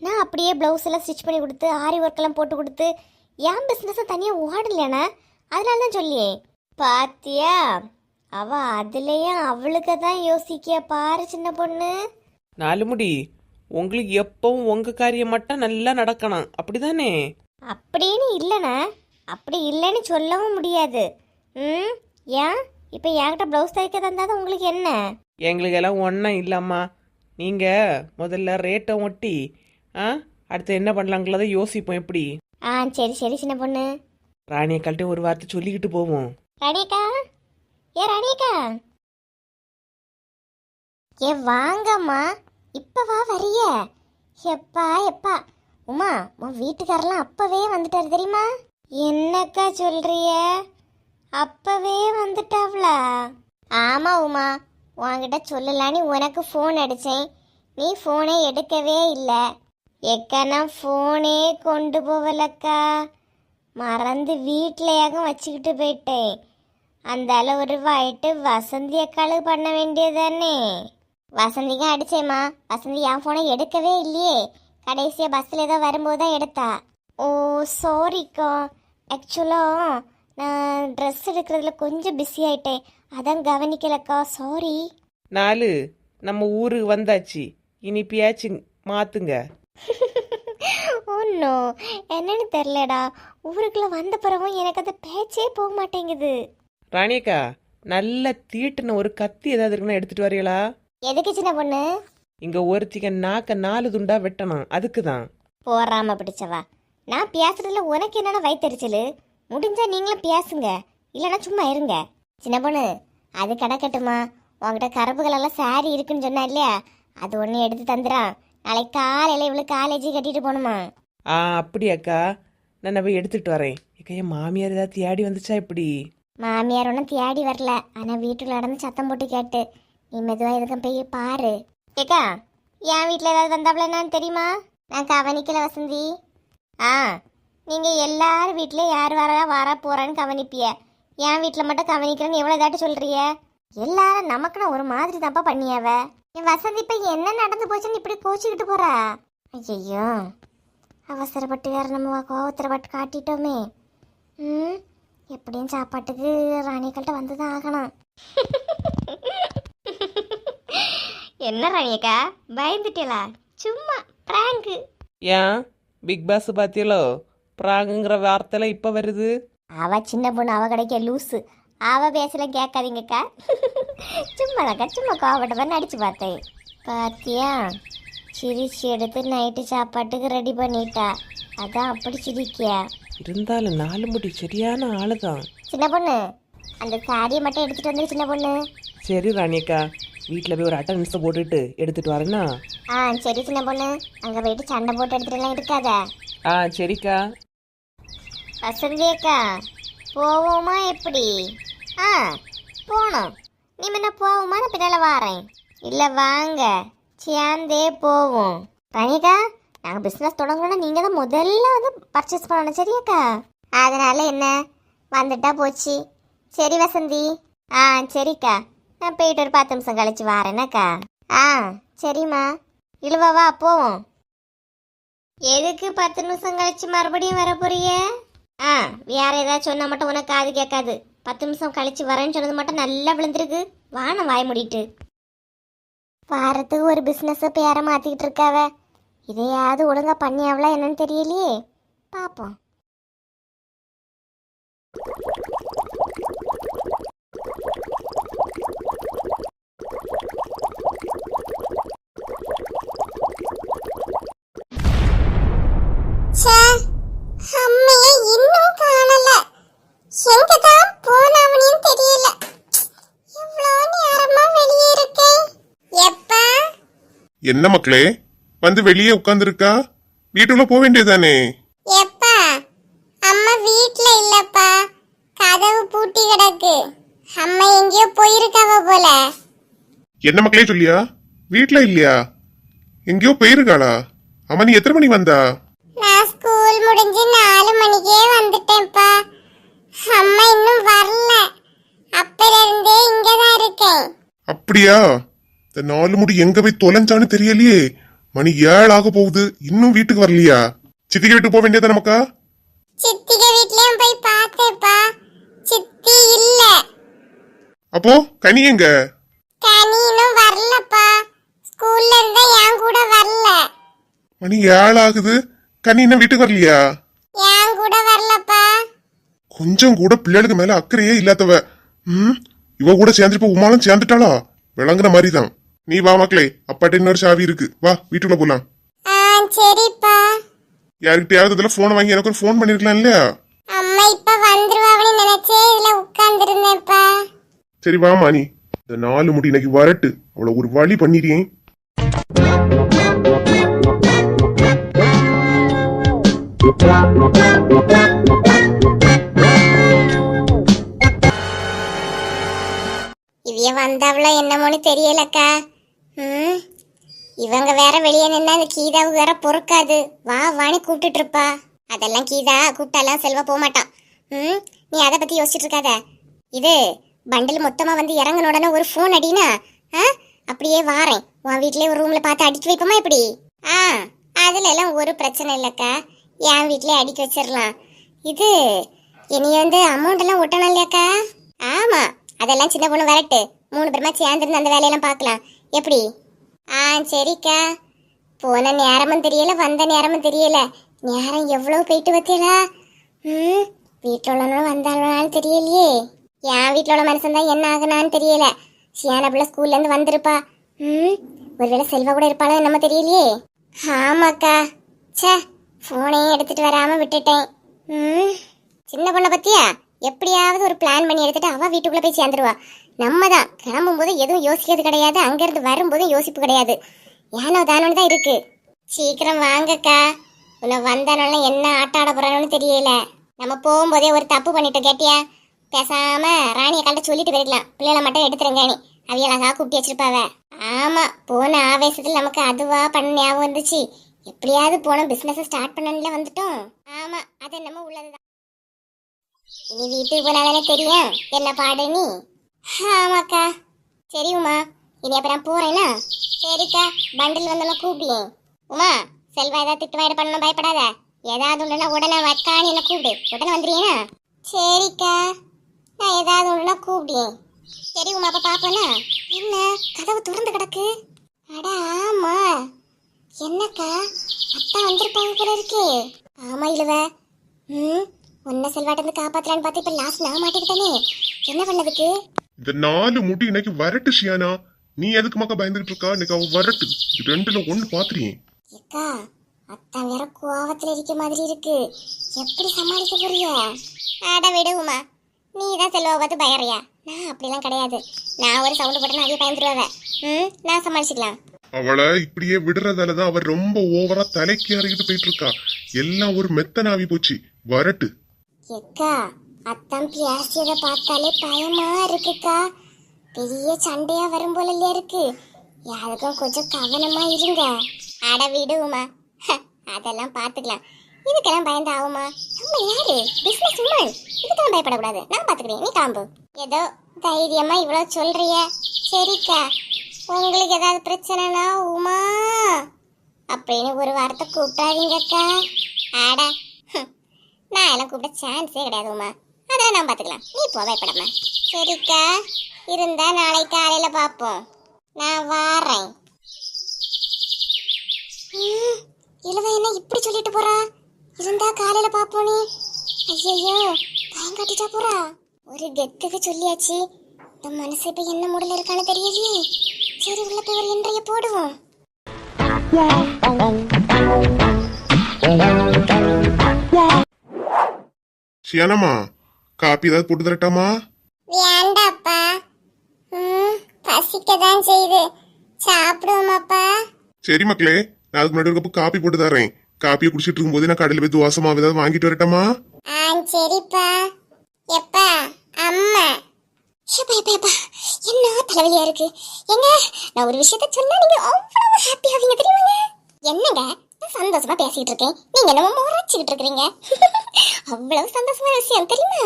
நான் அப்படியே பிளவுஸ் எல்லாம் ஸ்டிச் பண்ணி கொடுத்து ஆரி ஒர்க் எல்லாம் போட்டு கொடுத்து என் பிசினஸ் தனியாக ஓடலையாண்ணா, அதனால தான் சொல்லியே. பாத்தியா, அவ அதுலயும் அவளுக்கு தான் யோசிக்க பாரு சின்ன பொண்ணு. 4 முடி, உங்களுக்கு எப்பவும் உங்க காரியம் மட்டும் நல்லா நடக்கணும், அப்படிதானே? அப்படின்னு இல்லைண்ணா, அப்படி இல்லைன்னு சொல்லவும் முடியாது. ஏன் இப்போ என்கிட்ட ப்ளவுஸ் தைக்க தந்தாதான் உங்களுக்கு என்ன? எங்களுக்கு எல்லாம் ஒன்றும் இல்லைம்மா. நீங்கள் முதல்ல ரேட்டை ஒட்டி அடுத்து என்ன பண்ணலாங்களத யோசிப்போம். எப்படி? சரி சரி சின்ன பொண்ணு. ராணியக்கால்கிட்ட ஒரு வார்த்தை சொல்லிக்கிட்டு போவோம். ராணியக்கா, ராணியக்கா, வாங்கம்மா. இப்ப வா வரிய. எப்பா எப்பா உமா, உன் வீட்டுக்காரெல்லாம் அப்பவே வந்துட்டாரு தெரியுமா? என்னக்கா சொல்றிய? அப்பவே வந்துட்டாவ்ளா? ஆமா உமா, உன்கிட்ட சொல்லலான்னு உனக்கு ஃபோன் அடிச்சேன், நீ ஃபோனே எடுக்கவே இல்லை. எக்கா நான் ஃபோனே கொண்டு போகலக்கா, மறந்து வீட்டிலையாக வச்சுக்கிட்டு போயிட்டேன். அந்த அளவு வாயிட்டு வசந்தி அக்காளுக்கு பண்ண வேண்டியதானே. வசந்திக்கு அடிச்சேம்மா, வசந்தி என் ஃபோனை எடுக்கவே இல்லையே. கடைசியாக பஸ்ஸில் ஏதோ வரும்போது தான் எடுத்தா. ஓ சாரிக்கா, ஆக்சுவலாக நான் ட்ரெஸ் எடுக்கிறதுல கொஞ்சம் பிஸி ஆயிட்டேன், அதான் கவனிக்கலக்கா, சாரி. 4 நம்ம ஊருக்கு வந்தாச்சு, இனி பியாச்சு மாத்துங்க. ஒன்றும் என்னன்னு தெரிலடா, ஊருக்குள்ள வந்த பிறகும் எனக்கு அந்த பேச்சே போக மாட்டேங்குது. ராணியக்கா, நல்ல தீட்டுன ஒரு கத்தி ஏதாவது இருக்குன்னா எடுத்துட்டு வரீங்களா? எதுக்கு சின்ன பொண்ணு? இங்க ஒருத்திக்க நாக்க 4 துண்டா வெட்டணும், அதுக்கு தான். போறாம பிடிச்சவா, நான் பேசுறதுல உனக்கு என்னென்ன வயிற்றுச்சல்? முடிஞ்சா நீங்களும் பேசுங்க, இல்லைன்னா சும்மா இருங்க. சின்ன பொண்ணு, அது கிடக்கட்டுமா, உங்ககிட்ட கருப்புகளெல்லாம் சாரி இருக்குன்னு சொன்னா இல்லையா, அது ஒன்று எடுத்து தந்துடான். நாளைக்கு காலையில் இவளுக்கு காலேஜ் கட்டிட்டு போகணுமா? அப்படியாக்கா, நான் போய் எடுத்துட்டு வரேன். என் மாமியார் ஏதாவது தேடி வந்துச்சா? எப்படி? மாமியார் ஒன்றும் தேடி வரல, ஆனால் வீட்டுக்குள்ள நடந்து சத்தம் போட்டு கேட்டு நீ மெதுவா எதுக்கும் போய் பாரு. ஏக்கா, என் வீட்டில் ஏதாவது வந்தாப்புல என்னன்னு தெரியுமா? நான் கவனிக்கல வசந்தி. ஆ, நீங்க எல்லாரும் வீட்லயும் யார் வர போறான்னு கவனிப்பிய. என் வீட்டில் மட்டும் கவனிக்கிறேன்னு எவ்வளோ தாட்டி சொல்றிய? எல்லாரும் நமக்குன்னு ஒரு மாதிரி தப்பா பண்ணியாவ. என் வசந்தி இப்ப என்ன நடந்து போச்சுன்னு இப்படி கோச்சிக்கிட்டு போறா? ஐயோ, அவசரப்பட்டு வேற நம்ம கோவத்திரப்பட்டு காட்டிட்டோமே. எப்படியும் சாப்பாட்டுக்கு ராணிகள்கிட்ட வந்துதான் ஆகணும். என்ன ராணியக்கா பயந்துட்டீங்களா? சும்மா பிராங்கு. ஏன் பிக் பாஸ் பார்த்தீங்களோ? ப்ராங்குங்கிற வார்த்தைலாம் இப்போ வருது. அவ சின்ன பொண்ணு, அவ கிடைக்க லூஸு. அவ பேசல கேட்காதீங்கக்கா. சும்மாதாக்கா, சும்மா கோவப்பட்ட மாதிரி நடிச்சு பார்த்தேன். பாத்தியா, சிரிச்சு எடுத்து நைட்டு சாப்பாட்டுக்கு ரெடி பண்ணிட்டா. அதான் அப்படி சிரிக்கியா? இருந்தாலும் 4 முடி சரியான ஆளு தான். சின்ன பொண்ணு, அந்த சாரியை மட்டும் எடுத்துட்டு வந்து சின்ன பொண்ணு. சரி ராணியக்கா, வீட்டில் போய் ஒரு அட்டன்ஸை போட்டுட்டு எடுத்துட்டு வரேன்னா? சரி சின்ன பொண்ணு, அங்க போயிட்டு சண்டை போட்டு எடுத்துட்டுலாம் இருக்காத. சரிக்கா. வசந்தி அக்கா, போவோமா எப்படி? போனோம். நீ முன்ன போவோமா? நான் பின்னால வாரேன். இல்லை வாங்க, சேர்ந்தே போவோம். ரணிகா, நாங்கள் பிஸ்னஸ் தொடங்கணும்னா நீங்கள் தான் முதல்ல வந்து பர்ச்சேஸ் பண்ணணும், சரியாக்கா? அதனால என்ன, வந்துட்டா போச்சு. சரி வசந்தி. சரிக்கா, நான் போயிட்டு ஒரு 10 நிமிஷம் கழிச்சு வாரேனாக்கா. சரிம்மா. இழுவவா போவோம். எதுக்கு 10 நிமிஷம் கழிச்சு மறுபடியும் வர போறிய? வேற ஏதாவது சொன்னா மட்டும் உனக்கு காது கேட்காது. 10 நிமிஷம் கழிச்சு வரேன்னு சொன்னது மட்டும் நல்லா விழுந்திருக்கு. வானம் வாய முடிட்டு வாரத்துக்கு ஒரு பிஸ்னஸ் பேர மாத்திக்கிட்டு இருக்காவ. இதையாவது ஒழுங்கா பண்ணியாவளா என்னன்னு தெரியலையே. பாப்போம். அம்மையை இன்னும் காணல. எங்கதான் போனவனு தெரியல. இவ்ளோ நேரமா வெளியே இருக்கேன். எப்பா? என்ன மக்களே, வந்து வெளியே உட்கார்ந்துருக்கா? வீட்டுக்குள்ள போக வேண்டியதானே? எப்பா, அம்மா வீட்ல இல்லப்பா. கதவு பூட்டி கிடக்கு. அம்மா எங்கேயோ போயிருக்காவ போல. என்ன மக்களே சொல்லியா? வீட்டுல இல்லையா? எங்கேயோ போயிருக்காளா? அம்மா நீ எத்தனை மணி வந்தா? நான் ஸ்கூல் முடிஞ்சு 4 மணிக்கே வந்துட்டேன்ப்பா. அம்மா இன்னும் வரல. அப்பல இருந்தே இங்கதான் இருக்கேன். அப்படியா? இந்த 4 முடி எங்க போய் தொலைஞ்சான்னு தெரியலையே. மணி 7 ஆக போகுது, இன்னும் வீட்டுக்கு வரலையா? சித்திக்கு வீட்டுக்கு போக வேண்டியதா நமக்கா? சித்திக வீட்லயும் போய் பார்த்தேப்பா. சித்தி இல்ல. அப்போ கனி எங்க? கனி இன்னும் வரலப்பா. ஸ்கூல்ல இருந்தா என் கூட வரல. மணி 7 ஆகுது, கனி இன்னும் வீட்டுக்கு வரலையா? என் கூட வரலப்பா. கொஞ்சம் கூட பிள்ளைகளுக்கு மேல அக்கறையே இல்லாதவ. இவ கூட சேர்ந்துட்டு உமாலும் சேர்ந்துட்டாளா? விளங்குற மாதிரிதான். நீ வா மக்களே, அப்பாட்ட இன்னொரு சாவி இருக்கு, வா வீட்டுக்குள்ள போலாம். சரிப்பா. யாருக்கிட்டயாவது இதுல போன் வாங்கி எனக்கு ஒரு போன் பண்ணிருக்கலாம் இல்லையா? அம்மா இப்ப வந்துருவாங்கன்னு நினைச்சே இதுல உட்கார்ந்திருந்தேன்ப்பா. சரி வா மாணி, இந்த 4 முடி இன்னைக்கு வரட்டு, அவளை ஒரு வழி பண்ணிடுறேன். இவைய வந்தவளோ என்னமோன்னு தெரியலக்கா. இவங்க வேற வெளியே நின்னா அந்த கீதாவுக்கு வேற பொறுக்காது. வா வாணி கூப்பிட்டுட்டு இருப்பா. அதெல்லாம் கீதா கூப்பிட்டாலாம் செல்வா போக மாட்டான். நீ அதை பத்தி யோசிச்சுட்டு இருக்காத. இது பண்டில் மொத்தமா வந்து இறங்கின உடனே ஒரு ஃபோன் அடினா அப்படியே வாரேன். உன் வீட்லயே ஒரு ரூம்ல பார்த்து அடிக்க வைப்போமா இப்படி? அதுல எல்லாம் ஒரு பிரச்சனை இல்லக்கா. என் வீட்லயே அடிக்க வச்சிடலாம். இது இனி வந்து அமௌண்ட் எல்லாம் ஒட்டணும் இல்லையாக்கா? ஆமா, அதெல்லாம் சின்ன பொண்ணு வரட்டு. 3 பேருமா சேர்ந்துருந்து அந்த வேலையெல்லாம் பார்க்கலாம். எப்படி? சரிக்கா. போன நேரமும் தெரியல, வந்த நேரமும் தெரியல. நேரம் எவ்வளவு போயிட்டு பத்தியலா? வீட்டில் உள்ளவனும் வந்தாலும் தெரியலையே. என் வீட்டில் உள்ள மனுஷன் தான் என்ன ஆகுனான்னு தெரியல. சியான பிள்ளை ஸ்கூல்ல இருந்து வந்திருப்பா. ஒருவேளை செல்வா கூட இருப்பாளோ என்னமோ தெரியலையே. ஆமாக்கா. சே, போனையும் எடுத்துட்டு வராம விட்டுட்டேன். சின்ன பொண்ணை பத்தியா எப்படியாவது ஒரு பிளான் பண்ணி எடுத்துட்டு அவ வீட்டுக்குள்ள போய் சேர்ந்துருவா. நம்ம தான் கிளம்பும் போது எதுவும் யோசிக்கிறது கிடையாது, அங்கிருந்து வரும்போதும் யோசிப்பு கிடையாது. ஏனோ தானோன்னு தான் இருக்கு. சீக்கிரம் வாங்கக்கா. உன்னை வந்தானால என்ன ஆட்ட ஆட போறானு தெரியல. நம்ம போகும்போதே ஒரு தப்பு பண்ணிட்டோம் கேட்டியா? பேசாம ராணியை கண்ட சொல்லிட்டு போயிருக்கலாம். பிள்ளைகளை மட்டும் எடுத்துருங்க நீ. அவியலகா கூப்பிட்டு வச்சிருப்பாவ. ஆமா, போன ஆவேசத்துல நமக்கு அதுவா பண்ண ஞாபகம் வந்துச்சு. எப்படியாவது போன பிசினஸ் ஸ்டார்ட் பண்ணல வந்துட்டோம். ஆமா, அது என்னமோ உள்ளதுதான். இனி வீட்டுக்கு போனாதானே தெரியும் என்ன பாடு நீ. ஆமாக்கா. சரி உமா, இனி அப்ப நான் போறேன்னா. சரிக்கா, பண்டில் வந்தெல்லாம் கூப்பிடுங்க. உமா, செல்வா ஏதாவது திட்டு வாயிட பண்ணணும், பயப்படாத. ஏதாவது ஒண்ணுனா உடனே வக்கான்னு என்ன கூப்பிடு, உடனே வந்துடுறீனா. சரிக்கா, நான் ஏதாவது ஒண்ணுனா கூப்பிடுங்க. சரி உமா, அப்ப பாப்போனா. என்ன கதவு திறந்து கிடக்கு? அட ஆமா, என்னக்கா அத்தா வந்திருப்பாங்க போல இருக்கு. ஆமா இழுவ. உன்ன செல்வாட்ட இருந்து காப்பாத்தலான்னு பார்த்து இப்ப லாஸ்ட் நான் மாட்டிக்கிட்டேனே, என்ன பண்ணதுக்கு? இந்த 4 முடி இன்னைக்கு வரட்டு ஷியானா. நீ எதுக்கு மக்கா பயந்துகிட்டு இருக்கா? இன்னைக்கு அவ வரட்டு. ரெண்டுல ஒண்ணு பாத்துறீங்க. ஏக்கா, அத்தா வேற கோவத்துல இருக்க மாதிரி இருக்கு. எப்படி சமாளிக்க போறியா? அட விடுவுமா, நீ தான் செல்வா பார்த்து பயறியா? நான் அப்படிலாம் கிடையாது. நான் ஒரு சவுண்ட் போட்டேன்னா அதே பயந்துருவாவ. நான் சமாளிச்சுக்கலாம். அவளை இப்படியே விடுறதாலதான் அவ ரொம்ப ஓவரா தலைக்கு அறிக்கிட்டு போயிட்டு இருக்கா. எல்லாம் ஒரு மெத்தனாவி போச்சு. வரட்டு. ஏக்கா, அத்தான் பேசியதை பார்த்தாலே பயமா இருக்குக்கா. பெரிய சண்டையா வரும் போல இல்லையா இருக்கு. யாருக்கும் கொஞ்சம் கவனமா இருங்க. அட விடுவுமா, அதெல்லாம் பாத்துக்கலாம். இதுக்கெல்லாம் பயந்து ஆகுமா? நம்ம யாரு, பிசினஸ் உமன். இதுக்கெல்லாம் பயப்படக்கூடாது. நான் பாத்துக்கிறேன், நீ கிளம்பு. ஏதோ தைரியமா இவ்வளவு சொல்றிய. சரிக்கா, உங்களுக்கு ஏதாவது பிரச்சனைனா உமா அப்படின்னு ஒரு வார்த்தை கூப்பிடாதீங்கக்கா. ஆட, நான் எல்லாம் கூப்பிட சான்ஸே கிடையாது உமா. அதெல்லாம் நான் பாத்துக்கலாம், நீ போ, பயப்படாம. சரிக்கா, இருந்தா நாளைக்கு காலையில பாப்போம். நான் வாரேன். இழுவ என்ன இப்படி சொல்லிட்டு போறா? இருந்தா காலையில பாப்போம் நீ. ஐயோ, பயம் காட்டிட்டா போறா. ஒரு கெத்துக்கு சொல்லியாச்சு. இந்த மனசு இப்ப என்ன மூடல இருக்கான்னு தெரியலையே. சரி, உள்ள போய் ஒரு இன்றைய போடுவோம். ஷியானம்மா, காப்பி ஏதாவது போட்டு தரட்டாமா? வேண்டாப்பா, பசிக்கதான் செய்யுது. சாப்பிடுவோமாப்பா? சரி மக்களே, நான் அதுக்கு முன்னாடி ஒரு கப்பு காப்பி போட்டு தரேன். காப்பியை குடிச்சிட்டு இருக்கும்போது நான் கடையில் போய் தோசை மாவு ஏதாவது வாங்கிட்டு வரட்டாமா? சரிப்பா. எப்பா அம்மா, என்ன தலைவலியா இருக்கு. எங்க நான் ஒரு விஷயத்த சொன்னா நீங்க அவ்வளவு ஹாப்பி ஆவீங்க தெரியுமாங்க? என்னங்க, நான் சந்தோஷமா பேசிட்டு இருக்கேன், நீங்க என்னமோ முறைச்சிட்டு இருக்கீங்க. அவ்வளவு சந்தோஷமான விஷயம் தெரியுமா?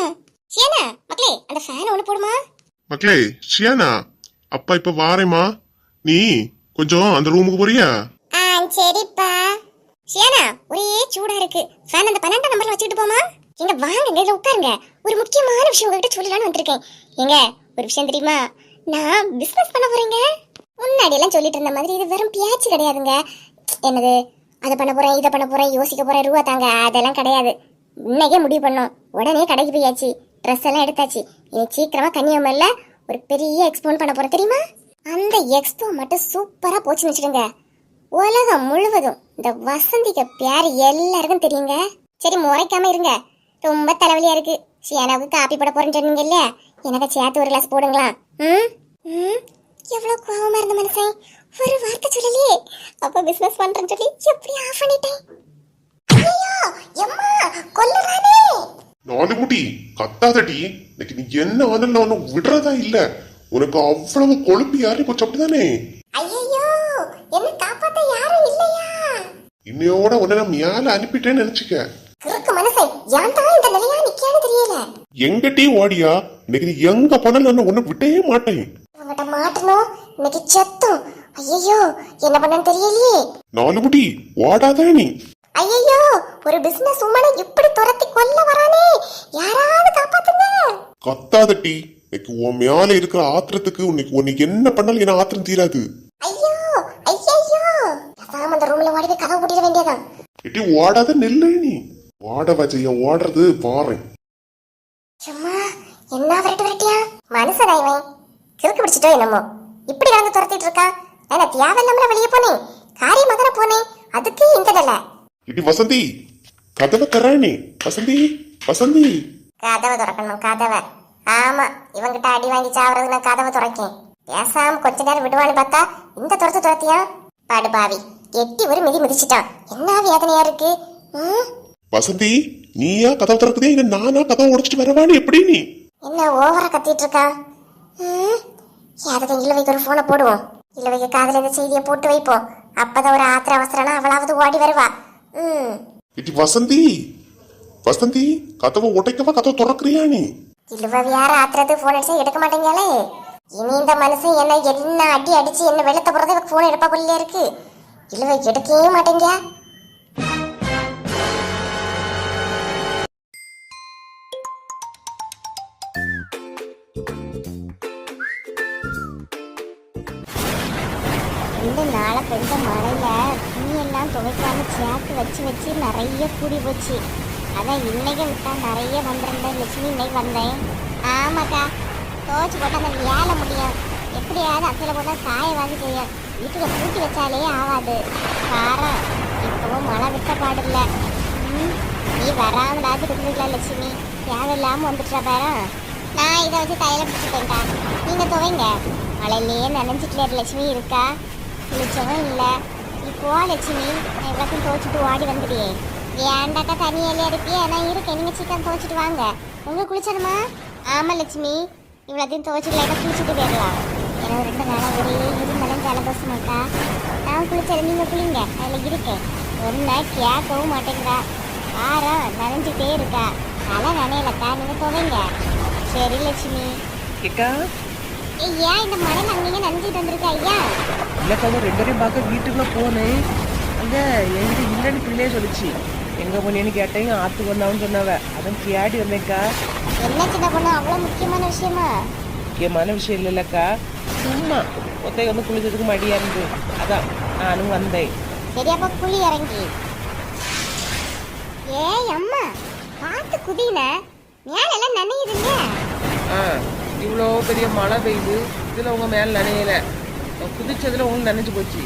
ஷியானா மக்களே, அந்த ஃபேன் ஒண்ணு போடுமா? மக்களே, ஷியானா அப்பா இப்ப வாரேம்மா. நீ கொஞ்சம் அந்த ரூமுக்கு போறியா? சரிப்பா. ஷியானா, ஒரே சூடா இருக்கு. ஃபேன் அந்த 12 நம்பர்ல வச்சுட்டு போமா? எங்க வாங்க, இங்க உட்காருங்க. ஒரு முக்கியமான விஷயம் உங்ககிட்ட சொல்லலாம்னு வந்திருக்கேன். எங்க ஒரு விஷயம் தெரியுமா? நான் பிசினஸ் பண்ண போறேங்க. முன்னாடி எல்லாம் சொல்லிட்டு இருந்த மாதிரி இது வெறும் பேச்சு கிடையாதுங்க. என்னது, அதை பண்ண போறேன், இதை பண்ண போறேன், யோசிக்க போறேன், ரூபா தாங்க, அதெல்லாம் கிடையாது. இன்னைக்கே முடிவு பண்ணோம். உடனே கடைக்கு போயாச்சு, ட்ரெஸ் எல்லாம் எடுத்தாச்சு. இனி சீக்கிரமா கன்னியாகுமரியில ஒரு பெரிய எக்ஸ்போ பண்ண போறேன் தெரியுமா? அந்த எக்ஸ்போ மட்டும் சூப்பரா போச்சுன்னு வச்சுடுங்க. உலகம் முழுவதும் இந்த வசந்திக்கு பேர் எல்லாருக்கும் தெரியுங்க. சரி, முறைக்காம இருங்க, ரொம்ப தலைவலியா இருக்கு. ஷியானாவுக்கு காப்பி போட போறேன்னு சொன்னீங்க இல்லையா, எனக்கு சேர்த்து ஒரு கிளாஸ் போடுங்களா? எவ்வளவு கோவமா இருந்த மனுஷன் ஒரு வார்த்தை சொல்லலையே. அப்ப பிசினஸ் பண்றேன்னு சொல்லி எப்படி ஆஃப் பண்ணிட்டேன். ஐயோ எம்மா, கொல்லுறானே. 4 முடி கத்தாதடி. இன்னைக்கு நீ என்ன ஆனாலும் நான் உன்னை விடுறதா இல்ல. உனக்கு அவ்வளவு கொழுப்பு யாரு போச்சு, அப்படிதானே? ஐயோ, என்ன காப்பாத்த யாரும் இல்லையா? இன்னையோட உன்னை நான் மேல அனுப்பிட்டேன்னு நினைச்சுக்க. கிறுக்கு மனுஷன், ஏன் தான் இந்த நிலையா நிக்கான்னு தெரியல. எங்கட்டி ஓடியா? இன்னைக்கு நீ எங்க போனாலும் நான் உன்னை விட்டவே மாட்டேன். உங்ககிட்ட மாட்டணும், இன்னைக்கு செத்தும். ஐயோ, என்ன பண்ணன்னு தெரியலையே. 4 முடி ஓடாதே நீ. ஐயோ, ஒரு பிசினஸ் உமனை இப்படி துரத்தி கொல்ல வரானே, யாராவது காப்பாத்துங்க. கத்தாதட்டி. இன்னைக்கு உன் மேல இருக்கிற ஆத்திரத்துக்கு உன்னைக்கு என்ன பண்ணாலும் என்ன ஆத்திரம் தீராது. ஐயோ ஐயோ, பேசாம அந்த ரூம்ல ஓடி போய் கதவு பூட்டிட வேண்டியதான். எட்டி ஓடாத நெல்லு நீ. ஓட வச்சைய ஓடுறது பாறேன். சும்மா என்ன விரட்டியா மனுஷன் இவன். கிறுக்கு பிடிச்சிட்டோ என்னமோ இப்படி வந்து துரத்திட்டு இருக்கா. நான் தேவையில்லாம வெளியே போனேன், காரியமாக தானே போனேன், அதுக்கு இந்த நிலை. இடி வசந்தி, கதவை தரானே. வசந்தி, வசந்தி, கதவை திறக்கணும், கதவை. ஆமா, இவங்கிட்ட அடி வாங்கி சாவறது நான் கதவை துறக்கேன். பேசாம கொஞ்ச நேரம் விடுவான்னு பார்த்தா இந்த துரத்தியா பாடுபாவி. எட்டி ஒரு மிதி மிதிச்சிட்டான். என்ன வேதனையா இருக்கு. வசந்தி, நீயா கதவை திறக்குதே இல்ல நானா கதவை உடைச்சிட்டு வரவானு? எப்படி நீ என்ன ஓவரா கத்திட்டு இருக்கா? அதுக்கு இளவைக்கு ஒரு போனை போடுவோம். இளவைக்கு காதுல இந்த செய்தியை போட்டு வைப்போம். அப்பதான் ஒரு ஆத்திர அவசரம்னா அவளாவது ஓடி வருவா. இடி வசந்தி, வசந்தி, கதவை உடைக்கவா, கதவை திறக்கிறியா நீ? இழுவ வேற ஆத்திரத்துக்கு போன் அடிச்சா எடுக்க மாட்டேங்காலே. இனி இந்த மனுஷன் என்ன அடி அடிச்சு என்ன வெள்ளத்த போறதை போன் எடுப்பா போல இருக்கு. இழுவை எடுக்கவே மாட்டேங்க. ரெண்டு நாளை பெய்த மழையில துணியெல்லாம் துவைக்காம சேர்த்து வச்சு வச்சு நிறைய கூடி போச்சு. அதான் இன்னைக்கு விட்டா நிறைய வந்திருந்தேன் லட்சுமி, இன்னைக்கு வந்தேன். ஆமாக்கா, துவைச்சு போட்டு அந்த வேலை முடியும். எப்படியாவது அசையில் போட்டால் காய வாங்கி செய்யும். வீட்டுல பூட்டி வச்சாலே ஆகாது. காரம் இப்பவும் மழை விட்ட பாடில்ல. நீ வராமலாவது இருந்துக்கலாம் லட்சுமி, தேவையில்லாம வந்துட்டா பாரு. நான் இதை வச்சு தையில பிடிச்சிட்டேன்டா, நீங்க துவைங்க. மழையிலேயே நனைஞ்சிக்கல லட்சுமி இருக்கா, குளிச்சவும் இல்லை. இப்போ லட்சுமி நான் எல்லாத்தையும் துவைச்சிட்டு ஓடி வந்துடுயே. ஏண்டாக்கா தனியாலே இருப்பியே, நான் இருக்கேன், நீங்க சீக்கிரம் துவைச்சிட்டு வாங்க. உங்க குளிச்சணுமா? ஆமா லட்சுமி, இவ்வளோத்தையும் துவைச்சிட்டு குளிச்சுட்டு போயிடலாம். எனக்கு 2 நாளாக ஒரே இருமலம் ஜலதோஷமாக்கா. நான் குளிச்சது நீங்க குளிங்க, அதில் இருக்கேன். ஒரு நாள் கேட்கவும் மாட்டேங்கிறா. ஆரம் நனைஞ்சிட்டே இருக்கா. தலை நனையலக்கா, நீங்க துவைங்க. சரி லட்சுமி. ஏக்கா ஐயா, இந்த மழையில் அங்கேயே நனைஞ்சிட்டு வந்திருக்கா ஐயா? இல்லக்கா, 2 பேரையும் பார்க்க வீட்டுக்குள்ள போனேன். அங்க என்கிட்ட இல்லைன்னு பிள்ளையே சொல்லிச்சு. எங்க போனேன்னு கேட்டேன், ஆத்துக்கு வந்தான்னு சொன்னாவ. அதான் தேடி வந்தேன்க்கா. என்ன சின்ன பொண்ணு, அவ்வளோ முக்கியமான விஷயமா? முக்கியமான விஷயம் இல்லைல்லக்கா, சும்மா ஒத்தை வந்து குளிச்சதுக்கு மடியா இருந்து அதான் நானும் வந்தேன். சரி, அப்ப குழி இறங்கி. ஏய் அம்மா, பார்த்து குதின, மேலெல்லாம் நனையுதுங்க. இவ்வளோ பெரிய மழை பெய்யுது, இதுல உங்க மேல நனையல, குதிச்சதுல உங்களுக்கு நனைஞ்சு போச்சு.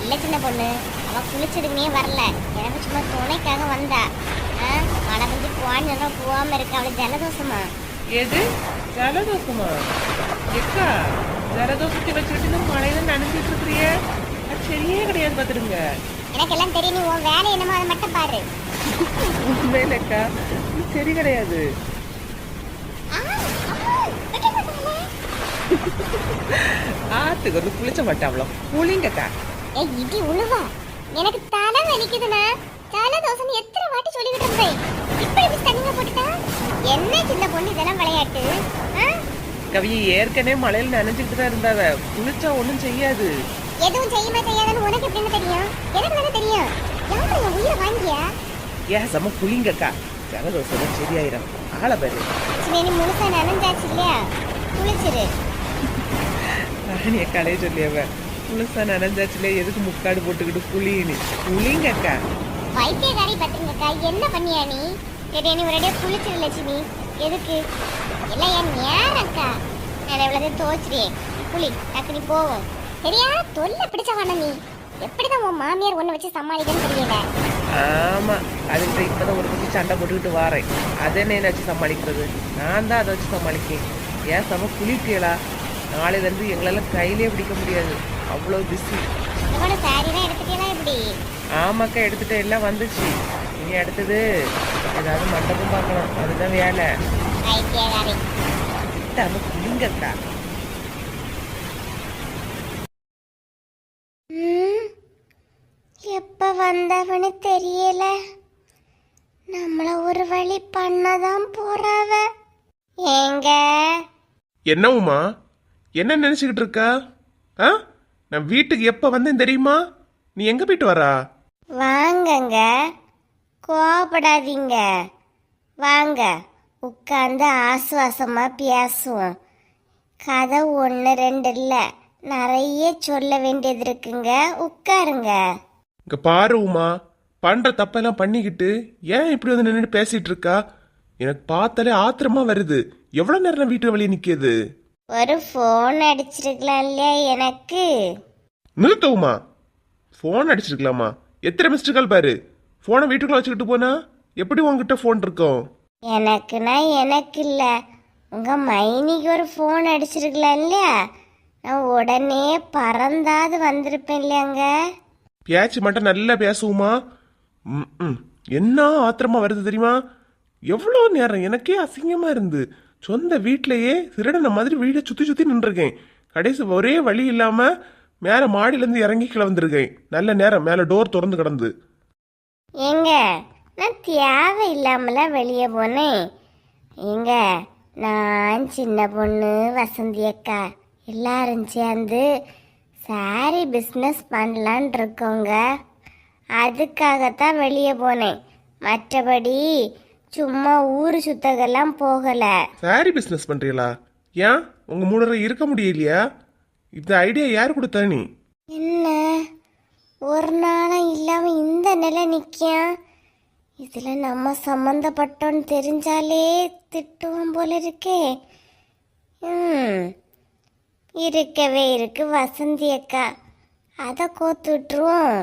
இல்ல சின்ன பொண்ணு, அவ குளிச்சதுமே வரல, எனக்கு சும்மா துணைக்காக வந்தா. மழை பெஞ்சு போவான்னு போகாம இருக்க, அவளுக்கு ஜலதோஷமா. எது ஜலதோஷமா? எக்கா, ஜலதோஷத்தை வச்சுக்கிட்டு இந்த மழையில நனைஞ்சிட்டு இருக்கிறிய, அது சரியே கிடையாது பாத்துருங்க. எனக்கு எல்லாம் தெரியும், நீ உன் வேலை என்னமோ அதை மட்டும் பாரு. உண்மையிலக்கா இது சரி கிடையாது. ஆத்துக்கு வந்து குளிச்ச மாட்டாவளோ, குளிங்கக்கா. ஏய் இடி உழுவா, எனக்கு தலை வலிக்குதுண்ணா. ஜலதோஷம் எத்தனை வாட்டி சொல்லிக்கிட்டு இருந்தேன். இப்படி தண்ணிங்க போட்டுட்டா என்ன சின்ன பொண்ணு, இதெல்லாம் விளையாட்டு? கவி ஏற்கனவே மழையில நனைஞ்சுக்கிட்டு தான் இருந்தாவ, குளிச்சா ஒண்ணும் செய்யாது. எதுவும் செய்யுமா செய்யாதுன்னு உனக்கு எப்படின்னு தெரியும்? எனக்கு தானே தெரியும். யாரு என் உயிரை வாங்கியா? ஏன் சம குளிங்கக்கா, ஜலதோஷம் சரியாயிரும். ஆள பாரு, நீ முழுசா நனைஞ்சாச்சு இல்லையா, குளிச்சிரு. ராணிய கலைய சொல்லியவ, முழுசா நனைஞ்சாச்சுல எதுக்கு முக்காடு போட்டுக்கிட்டு குளின்னு? குளிங்கக்கா. வைத்தியக்காரி பத்துங்கக்கா, என்ன பண்ணியா நீ? சரி, நீ ஒரே குளிச்சிரு லட்சுமி. எதுக்கு எல்லாம் என் நேரக்கா. நான் எவ்வளவு தோச்சிருக்கேன். குளி டக்குனி போவோம். சரியா தொல்லை பிடிச்சவான நீ. எப்படிதான் உன் மாமியார் ஒண்ணு வச்சு சமாளிக்கன்னு தெரியல. ஆமா, அதுக்கிட்ட இப்பதான் ஒரு பத்தி சண்டை போட்டுக்கிட்டு வாரேன். அதை என்ன வச்சு சமாளிக்கிறது? நான் தான் அதை வச்சு சமாளிக்கேன். ஏன் சம குளிக்கலா, நாளையில இருந்து எங்களெல்லாம் கையிலே பிடிக்க முடியாது, அவ்வளோ பிஸி. இவனோட சாரி தான் எடுத்துக்கலாம் எப்படி? ஆமாக்கா, எடுத்துட்டு எல்லாம் வந்துச்சு. இனி அடுத்தது ஏதாவது மண்டபம் பார்க்கணும், அதுதான் வேலை. வைத்தியக்காரி திட்டாம குளிங்கக்கா. எப்ப வந்தவனு தெரியல. நம்மள ஒரு வழி பண்ணதான் போறாவ. ஏங்க என்ன உமா, என்ன நினைச்சுக்கிட்டு இருக்கா? நான் வீட்டுக்கு எப்ப வந்தேன் தெரியுமா? நீ எங்க போயிட்டு வரா? வாங்கங்க, கோபப்படாதீங்க. வாங்க உட்காந்து ஆசுவாசமா பேசுவோம். கதை 1 2 இல்ல, நிறைய சொல்ல வேண்டியது இருக்குங்க. உட்காருங்க. இங்க பாரு உமா, பண்ற தப்பெல்லாம் பண்ணிக்கிட்டு ஏன் இப்படி வந்து நின்றுட்டு பேசிட்டு இருக்கா? எனக்கு பார்த்தாலே ஆத்திரமா வருது. எவ்வளவு நேரம் வீட்டு வழியே நிக்கிது? ஒரு போன் அடிச்சிருக்கலாம் இல்லையா எனக்கு? நிறுத்த உமா, போன் அடிச்சிருக்கலாமா? எத்தனை மிஸ்டு கால் பாரு. போனை வீட்டுக்குள்ள வச்சுக்கிட்டு போனா எப்படி உங்ககிட்ட போன் இருக்கும்? எனக்குன்னா எனக்கு இல்ல, உங்க மைனிக்கு ஒரு போன் அடிச்சிருக்கலாம் இல்லையா? நான் உடனே பறந்தாது வந்திருப்பேன் இல்லையாங்க. பேச்சு மட்டும் நல்லா பேசுவோமா? என்ன ஆத்திரமா வருது தெரியுமா? எவ்வளோ நேரம் எனக்கே அசிங்கமா இருந்து சொந்த வீட்டிலேயே திருடன மாதிரி வீடை சுற்றி சுற்றி நின்றுருக்கேன். கடைசி ஒரே வழி இல்லாமல் மேலே மாடியிலேருந்து இறங்கி கிளம்பிருக்கேன். நல்ல நேரம் மேலே டோர் திறந்து கிடந்து. ஏங்க நான் தேவை இல்லாமல வெளியே போனேன். ஏங்க நான் சின்ன பொண்ணு வசந்தி அக்கா எல்லாரும் சேர்ந்து சாரி பிஸ்னஸ் பண்ணலான் இருக்கோங்க. அதுக்காகத்தான் வெளியே போனேன். மற்றபடி சும்மா ஊர் சுத்தகெல்லாம் போகல. சாரி பிஸ்னஸ் பண்ணுறீங்களா? ஏன் உங்கள் மூணரை இருக்க முடியலையா? இந்த ஐடியா யார் கொடுத்தா? நீ என்ன ஒரு நாளும் இல்லாம இந்த நிலை நிற்கும். இதுல நம்ம சம்மந்தப்பட்டோன்னு தெரிஞ்சாலே திட்டுவோம் போல இருக்கே. இருக்கவே இருக்கு வசந்தி அக்கா, அதை கோத்து விட்டுருவோம்.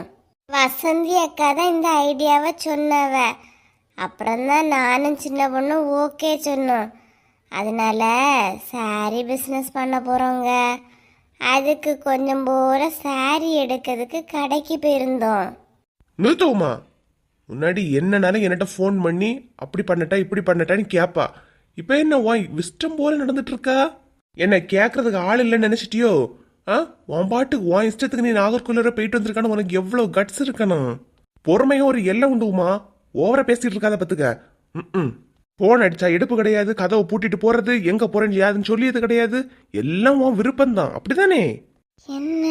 வசந்தி அக்கா தான் இந்த ஐடியாவை சொன்னவ. அப்புறம்தான் நானும் சின்ன பொண்ணும் ஓகே சொன்னோம். அதனால சாரி பிஸ்னஸ் பண்ண போகிறோங்க. அதுக்கு கொஞ்சம் போல சாரி எடுக்கிறதுக்கு கடைக்கு போயிருந்தோம். நிறுத்துவோமா? முன்னாடி என்னன்னாலும் என்கிட்ட ஃபோன் பண்ணி அப்படி பண்ணட்டா இப்படி பண்ணட்டான்னு கேட்பா. இப்போ என்ன உன் இஷ்டம் போல நடந்துட்டு இருக்கா? என்ன கேட்கறதுக்கு ஆள் இல்லைன்னு நினைச்சிட்டியோ? உன் பாட்டுக்கு உன் இஷ்டத்துக்கு நீ நாகர்கோயிலூர போயிட்டு வந்திருக்கானு உனக்கு எவ்வளோ கட்ஸ் இருக்கணும். பொறுமையும் ஒரு எல்லை உண்டுமா? ஓவரா பேசிட்டு இருக்காத பத்துக்க. போன் அடிச்சா எடுப்பு கிடையாது, கதவை பூட்டிட்டு போறது, எங்க போறேன்னு யாருன்னு சொல்லியது கிடையாது. எல்லாம் உன் விருப்பம்தான், அப்படிதானே? என்ன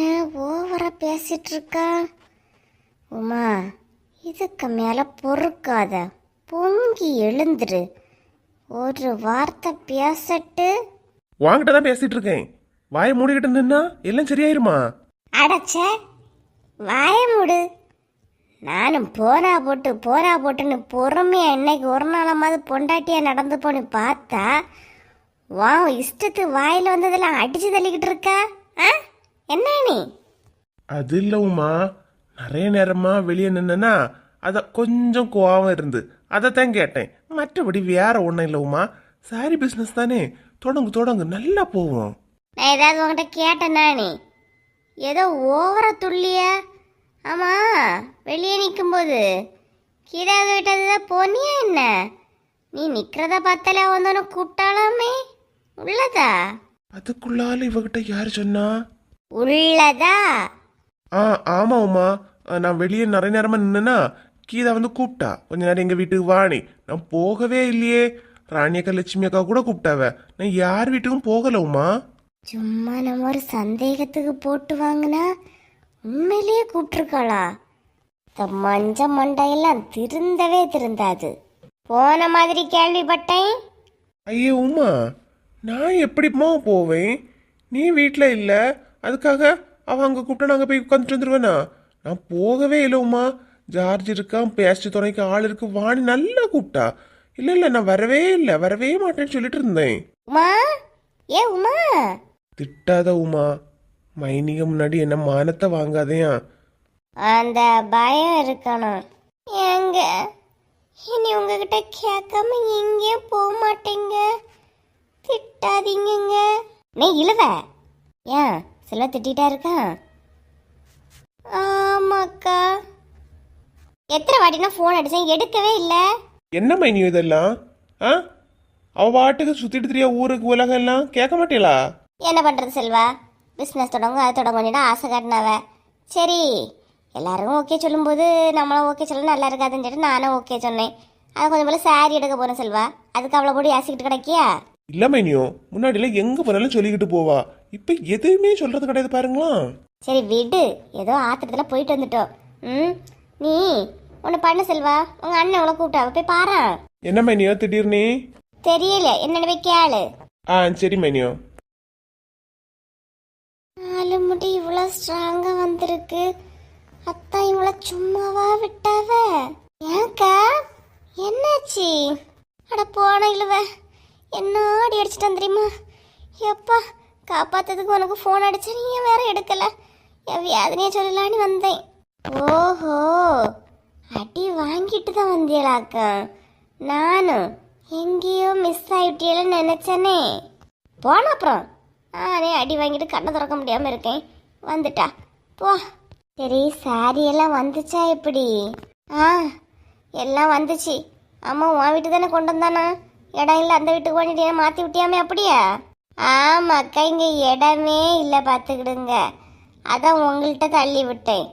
ஓவரா பேசிட்டு இருக்கா உமா? இதுக்கு மேல பொறுக்காத, பொங்கி எழுந்துரு. ஒரு வார்த்தை பேசட்டு. வாங்கிட்ட தான் பேசிட்டு இருக்கேன். வாயை மூடிக்கிட்டு நின்னா எல்லாம் சரியாயிருமா? அடச்ச வாய மூடு. நானும் போரா போட்டுன்னு பொறுமையா இன்னைக்கு ஒரு நாளமாவது பொண்டாட்டியா நடந்து போன்னு பார்த்தா வா இஷ்டத்து வாயில வந்ததெல்லாம் அடிச்சு தள்ளிக்கிட்டு இருக்கா. என்ன நீ? அது இல்லவுமா, நிறைய நேரமா வெளியே நின்னா அத கொஞ்சம் கோவம் இருந்து அதைத்தான் கேட்டேன். மற்றபடி வேற ஒன்றும் இல்லவுமா. சாரி பிஸ்னஸ் தானே, தொடங்கு நல்லா போவோம். நான் ஏதாவது உங்ககிட்ட கேட்டேன்னா நீ ஏதோ ஓவரா துள்ளிய? ஆமா, வெளியே நிற்கும்போது கீழாவது விட்டதுதான் போனியா என்ன? நீ நிக்கிறத பார்த்தாலே வந்தோன்னு கூப்பிட்டாலாமே. உள்ளதா? அதுக்குள்ளால இவகிட்ட யாரு சொன்னா? உள்ளதா? ஆமா உமா, நான் வெளியே நிறைய நேரமா நின்னா கீதா வந்து கூப்பிட்டா, கொஞ்ச நேரம் எங்க வீட்டுக்கு வாணி. நான் போகவே இல்லையே. ராணி அக்கா லட்சுமி அக்கா கூட கூப்பிட்டாவ. நான் யார் வீட்டுக்கும் போகல உமா. சும்மா நம்ம ஒரு சந்தேகத்துக்கு போட்டு வாங்கினா உண்மையிலேயே கூப்பிட்டுருக்காளா? இந்த மஞ்ச மண்டையெல்லாம் திருந்தாது. போன மாதிரி கேள்விப்பட்டேன். ஐயே உமா, நான் எப்படிமா போவேன்? நீ வீட்டில் இல்லை, அதுக்காக அவன் அங்கே கூப்பிட்டா நாங்கள் போய் உட்காந்துட்டு வந்துடுவேனா? நான் போகவே இல்லை உமா. ஜார்ஜ் இருக்கான், பேஸ்ட் துணைக்கு ஆள் இருக்கு, வாணி நல்லா கூப்பிட்டா. இல்லை நான் வரவே மாட்டேன்னு சொல்லிட்டு இருந்தேன். உமா, ஏ உமா, திட்டாத உமா. மைனிக முன்னாடி என்ன மானத்தை வாங்காதையா. அந்த பயம் இருக்கணும். எங்க இனி உங்ககிட்ட கேட்காம எங்கேயும் போக மாட்டேங்க. திட்டாதீங்க. நீ இழுவ ஏன் செல்வ திட்டா இருக்கான்? ஆமாக்கா. எத்தனை வாட்டினா ஃபோன் அடிச்சேன், எடுக்கவே இல்லை. என்ன மைனி இதெல்லாம்? அவ பாட்டுக்கு சுத்திட்டு தெரியா ஊருக்கு உலகம் எல்லாம் கேட்க மாட்டேலா? என்ன பண்றது செல்வா? பிஸ்னஸ் தொடங்க அது தொடங்கினா ஆசை காட்டினாவ. சரி, எல்லாரும் ஓகே சொல்லும்போது நம்மளும் ஓகே சொல்ல நல்லா இருக்காதுன்னு சொல்லிட்டு நானும் ஓகே சொன்னேன். அது கொஞ்சம் போல சாரி எடுக்க போறேன் செல்வா. அதுக்கு அவ்வளோ போட்டு யாசிக்கிட்டு கிடைக்கியா? இல்ல மைனியோ, முன்னாடிலாம் எங்க போனாலும் சொல்லிக்கிட்டு போவா. இப்ப எதுவுமே சொல்றது கிடையாது பாருங்களா. சரி விடு, ஏதோ ஆத்திரத்துல போயிட்டு வந்துட்டோம். நீ ஒன்று பண்ண செல்வா, உங்க அண்ணன் உங்களை கூப்பிட்டா போய் பாரு. என்ன மைனியோ திடீர்னு? தெரியல, என்னன்னு போய் கேளு. சரி மைனியோ. நாலு முடி இவ்வளோ ஸ்ட்ராங்கா வந்திருக்கு. அத்தா இவ்வளோ சும்மாவா விட்டாவ? ஏன்க்கா என்னாச்சு? அட போன இழுவ என்ன ஆடி அடிச்சிட்டான் தெரியுமா? எப்பா காப்பாத்ததுக்கு உனக்கு ஃபோன் அடிச்சா நீ வேற எடுக்கல. என் வேதனையை சொல்லலான்னு வந்தேன். ஓஹோ, அடி வாங்கிட்டு தான் வந்தியலாக்கா. நானும் எங்கேயோ மிஸ் ஆகிட்டியலன்னு நினைச்சனே. போன அப்புறம் நானே அடி வாங்கிட்டு கண்ணை திறக்க முடியாம இருக்கேன். வந்துட்டா போ. சரி, சாரி எல்லாம் வந்துச்சா எப்படி? எல்லாம் வந்துச்சு. அம்மா உன் வீட்டு தானே கொண்டு வந்தானா? இடம் இல்லை அந்த வீட்டுக்கு பண்ணிட்டு மாற்றி விட்டியாமே அப்படியா? ஆமாக்கா, இங்கே இடமே இல்லை பார்த்துக்கிடுங்க. அதான் உங்கள்கிட்ட தள்ளி விட்டேன்.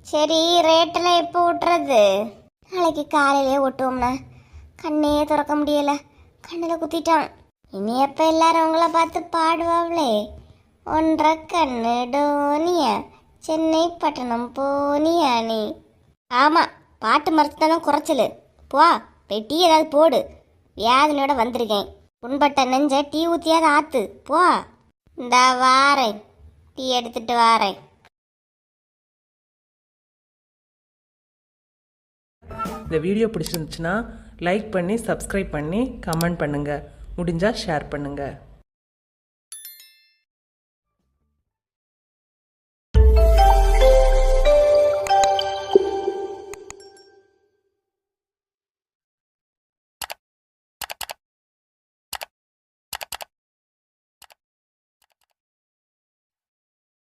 சரி, ரேட்டெல்லாம் எப்போ விட்டுறது? நாளைக்கு காலையிலே ஓட்டுவோம்ண்ணா. கண்ணே திறக்க முடியல, கண்ணில் குத்திட்டான். இனி எப்போ எல்லாரும் அவங்கள பார்த்து பாடுவாங்களே, ஒன்றரை கண்ணு டோனியா சென்னை பட்டணம் போனியா நீ. ஆமாம், பாட்டு மரத்துதான் குறைச்சலு. போ போய் டீ ஏதாவது போடு, வியாதினோட வந்திருக்கேன். புண்பட்ட நெஞ்ச டீ ஊற்றியாவது ஆத்து. போ, இந்தா வாரேன், டீ எடுத்துட்டு வாரேன். இந்த வீடியோ பிடிச்சிருந்துச்சுன்னா லைக் பண்ணி சப்ஸ்கிரைப் பண்ணி கமெண்ட் பண்ணுங்கள். முடிஞ்சால் ஷேர் பண்ணுங்கள்.